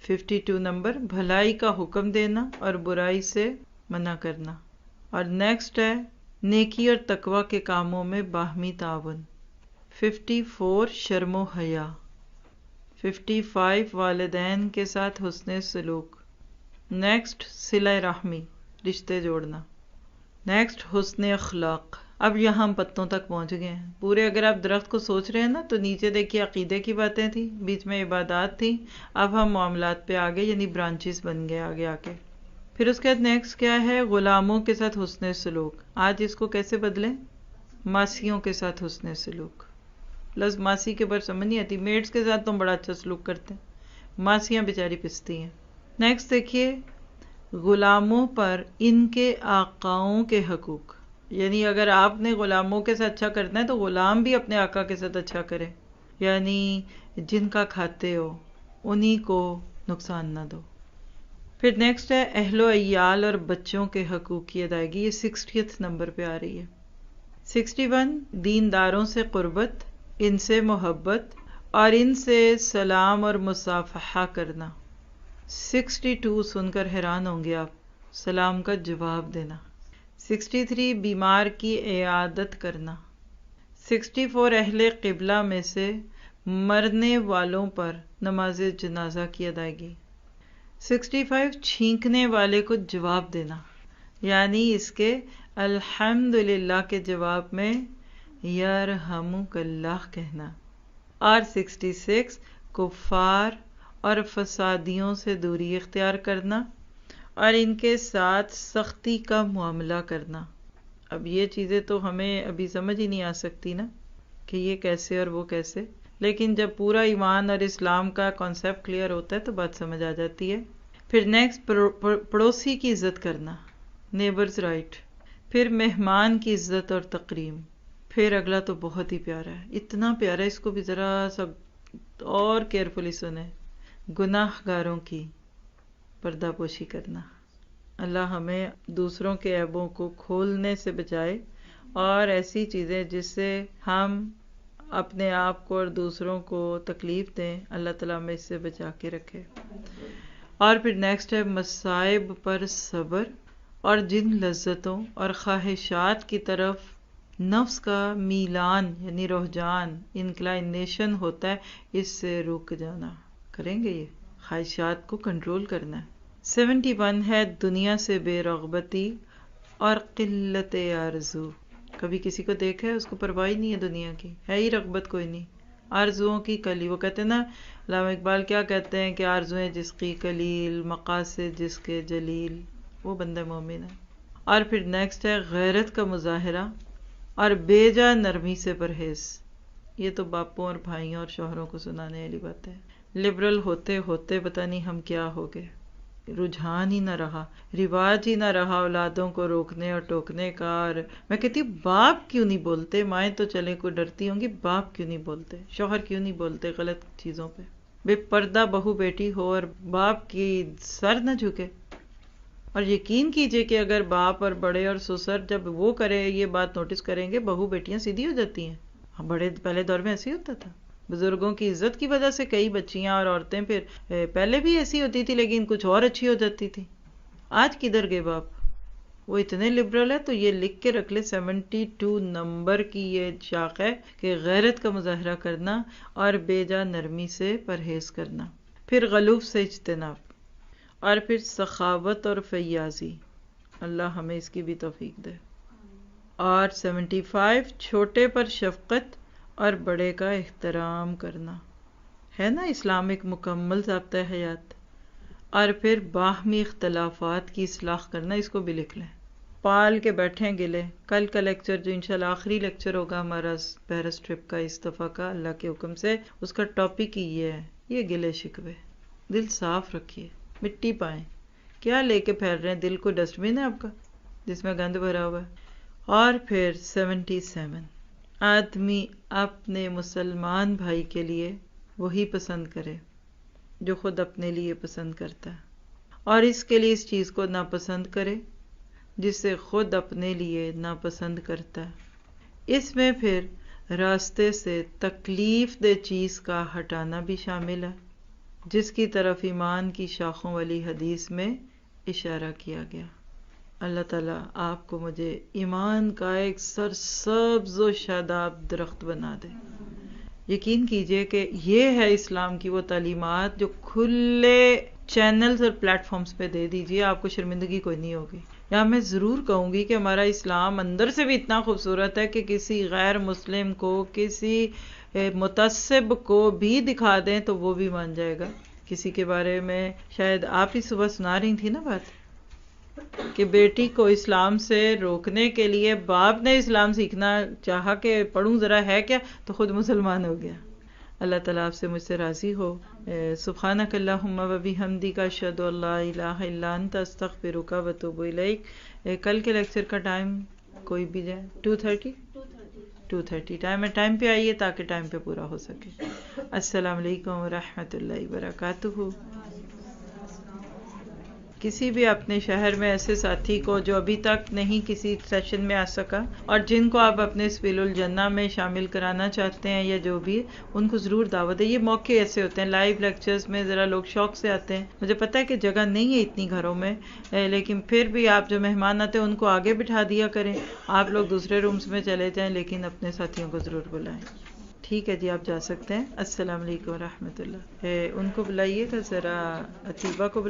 52 نمبر بھلائی کا حکم دینا اور برائی سے منع کرنا. اور نیکسٹ ہے نیکی اور تقوی کے کاموں میں باہمی تعاون. 54 شرم و حیا. 55 والدین کے ساتھ حسن سلوک. نیکسٹ صلہ رحمی، رشتے جوڑنا. نیکسٹ حسن اخلاق. اب یہاں ہم پتوں تک پہنچ گئے ہیں پورے. اگر آپ درخت کو سوچ رہے ہیں نا تو نیچے دیکھیے عقیدے کی باتیں تھیں، بیچ میں عبادات تھیں، اب ہم معاملات پہ آگے، یعنی برانچز بن گئے آگے آگے. پھر اس کے بعد نیکسٹ کیا ہے غلاموں کے ساتھ حسن سلوک. آج اس کو کیسے بدلیں؟ ماسیوں کے ساتھ حسن سلوک. لفظ ماسی کے بار سمجھ نہیں آتی، میڈس کے ساتھ تو ہم بڑا اچھا سلوک کرتے ہیں، ماسیاں بیچاری پستی ہیں. نیکسٹ دیکھیے غلاموں پر ان کے آقاؤں کے حقوق، یعنی اگر آپ نے غلاموں کے ساتھ اچھا کرنا ہے تو غلام بھی اپنے آقا کے ساتھ اچھا کرے، یعنی جن کا کھاتے ہو انہی کو نقصان نہ دو. پھر نیکسٹ ہے اہل و عیال اور بچوں کے حقوق کی ادائیگی. یہ 60 نمبر پہ آ رہی ہے. 61 دینداروں سے قربت، ان سے محبت اور ان سے سلام اور مصافحہ کرنا. 62 سن کر حیران ہوں گے آپ، سلام کا جواب دینا. 63 بیمار کی عیادت کرنا. 64 اہل قبلہ میں سے مرنے والوں پر نماز جنازہ کی ادائیگی. 65 چھینکنے والے کو جواب دینا، یعنی اس کے الحمدللہ کے جواب میں یرحمک اللہ کہنا. اور 66 کفار اور فسادیوں سے دوری اختیار کرنا اور ان کے ساتھ سختی کا معاملہ کرنا. اب یہ چیزیں تو ہمیں ابھی سمجھ ہی نہیں آ سکتی نا کہ یہ کیسے اور وہ کیسے، لیکن جب پورا ایمان اور اسلام کا کانسیپٹ کلیئر ہوتا ہے تو بات سمجھ آ جاتی ہے. پھر نیکسٹ پڑوسی کی عزت کرنا، نیبرز رائٹ. پھر مہمان کی عزت اور تکریم. پھر اگلا تو بہت ہی پیارا ہے، اتنا پیارا، اس کو بھی ذرا سا اور کیئرفلی سنیں. گناہ گاروں کی پردہ پوشی کرنا. اللہ ہمیں دوسروں کے عیبوں کو کھولنے سے بچائے اور ایسی چیزیں جس سے ہم اپنے آپ کو اور دوسروں کو تکلیف دیں، اللہ تعالیٰ ہمیں اس سے بچا کے رکھے. اور پھر نیکسٹ ہے مصائب پر صبر، اور جن لذتوں اور خواہشات کی طرف نفس کا میلان یعنی رجحان انکلائنیشن ہوتا ہے، اس سے رک جانا. کریں گے یہ خواہشات کو کنٹرول کرنا ہے. 71 ہے دنیا سے بے رغبتی اور قلت آرزو. کبھی کسی کو دیکھا ہے اس کو پرواہ ہی نہیں ہے دنیا کی، ہے ہی رغبت کوئی نہیں، آرزوؤں کی کلی. وہ کہتے ہیں نا، علامہ اقبال کیا کہتے ہیں کہ آرزویں جس کی کلیل، مقاصد جس کے جلیل، وہ بندہ مومن ہے. اور پھر نیکسٹ ہے غیرت کا مظاہرہ اور بے جا نرمی سے پرہیز. یہ تو باپوں اور بھائیوں اور شوہروں کو سنانے والی بات ہے. لبرل ہوتے ہوتے پتہ نہیں ہم کیا ہو گئے، رجحان ہی نہ رہا، رواج ہی نہ رہا اولادوں کو روکنے اور ٹوکنے کا. اور میں کہتی ہوں باپ کیوں نہیں بولتے؟ مائیں تو چلے کوئی ڈرتی ہوں گی، باپ کیوں نہیں بولتے؟ شوہر کیوں نہیں بولتے غلط چیزوں پہ؟ بے پردہ بہو بیٹی ہو اور باپ کی سر نہ جھکے. اور یقین کیجئے کہ اگر باپ اور بڑے اور سسر جب وہ کرے یہ بات نوٹس کریں گے، بہو بیٹیاں سیدھی ہو جاتی ہیں. بڑے پہلے دور میں ایسے ہی ہوتا تھا، بزرگوں کی عزت کی وجہ سے کئی بچیاں اور عورتیں پھر پہلے بھی ایسی ہوتی تھی لیکن کچھ اور اچھی ہو جاتی تھی. آج کدھر گئے باپ؟ وہ اتنے لبرل ہے. تو یہ لکھ کے رکھ لے، 72 نمبر کی یہ شاخ ہے کہ غیرت کا مظاہرہ کرنا اور بے جا نرمی سے پرہیز کرنا. پھر غلوف سے اجتناب، اور پھر سخاوت اور فیاضی. اللہ ہمیں اس کی بھی توفیق دے. اور 75 چھوٹے پر شفقت اور بڑے کا احترام کرنا. ہے نا اسلام ایک مکمل ضابطہ حیات. اور پھر باہمی اختلافات کی اصلاح کرنا، اس کو بھی لکھ لیں. پال کے بیٹھیں گلے. کل کا لیکچر جو انشاءاللہ آخری لیکچر ہوگا ہمارا پیرس ٹرپ کا اس دفعہ کا اللہ کے حکم سے، اس کا ٹاپک ہی یہ ہے، یہ گلے شکوے. دل صاف رکھیے، مٹی پائیں. کیا لے کے پھیل رہے ہیں؟ دل کو ڈسٹ بن ہے آپ کا جس میں گند بھرا ہوا ہے. اور پھر 77 آدمی اپنے مسلمان بھائی کے لیے وہی پسند کرے جو خود اپنے لیے پسند کرتا ہے، اور اس کے لیے اس چیز کو ناپسند کرے جسے خود اپنے لیے ناپسند کرتا ہے. اس میں پھر راستے سے تکلیف دہ چیز کا ہٹانا بھی شامل ہے، جس کی طرف ایمان کی شاخوں والی حدیث میں اشارہ کیا گیا. اللہ تعالیٰ آپ کو مجھے ایمان کا ایک سرسبز و شاداب درخت بنا دے. یقین کیجئے کہ یہ ہے اسلام کی وہ تعلیمات جو کھلے چینلز اور پلیٹ فارمز پہ دے دیجئے، آپ کو شرمندگی کوئی نہیں ہوگی. یا میں ضرور کہوں گی کہ ہمارا اسلام اندر سے بھی اتنا خوبصورت ہے کہ کسی غیر مسلم کو، کسی متعصب کو بھی دکھا دیں تو وہ بھی مان جائے گا. کسی کے بارے میں شاید آپ ہی صبح سنا رہی تھی نا بات، کہ بیٹی کو اسلام سے روکنے کے لیے باپ نے اسلام سیکھنا چاہا کہ پڑھوں ذرا ہے کیا، تو خود مسلمان ہو گیا. اللہ تعالیٰ آپ سے مجھ سے راضی ہو. سبحانک اللہم و بحمدک اشہد ان لا الہ الا انت استغفرک و اتوب الیک. کل کے لیکچر کا ٹائم کوئی بھی جائے 2:30 ٹائم ہے. ٹائم پہ آئیے تاکہ ٹائم پہ پورا ہو سکے. السلام علیکم ورحمۃ اللہ وبرکاتہ. کسی بھی اپنے شہر میں ایسے ساتھی کو جو ابھی تک نہیں کسی سیشن میں آ سکا اور جن کو آپ اپنے سبیل الجنہ میں شامل کرانا چاہتے ہیں یا جو بھی، ان کو ضرور دعوت دیں. یہ موقع ایسے ہوتے ہیں لائیو لیکچرز میں ذرا لوگ شوق سے آتے ہیں. مجھے پتہ ہے کہ جگہ نہیں ہے اتنی گھروں میں، لیکن پھر بھی آپ جو مہمان آتے ہیں ان کو آگے بٹھا دیا کریں. آپ لوگ دوسرے رومز میں چلے جائیں لیکن اپنے ساتھیوں کو ضرور بلائیں. ٹھیک ہے جی، آپ جا سکتے ہیں. السلام علیکم ورحمۃ اللہ. ان کو بلائیے گا ذرا، عتیبہ کو بلائیے.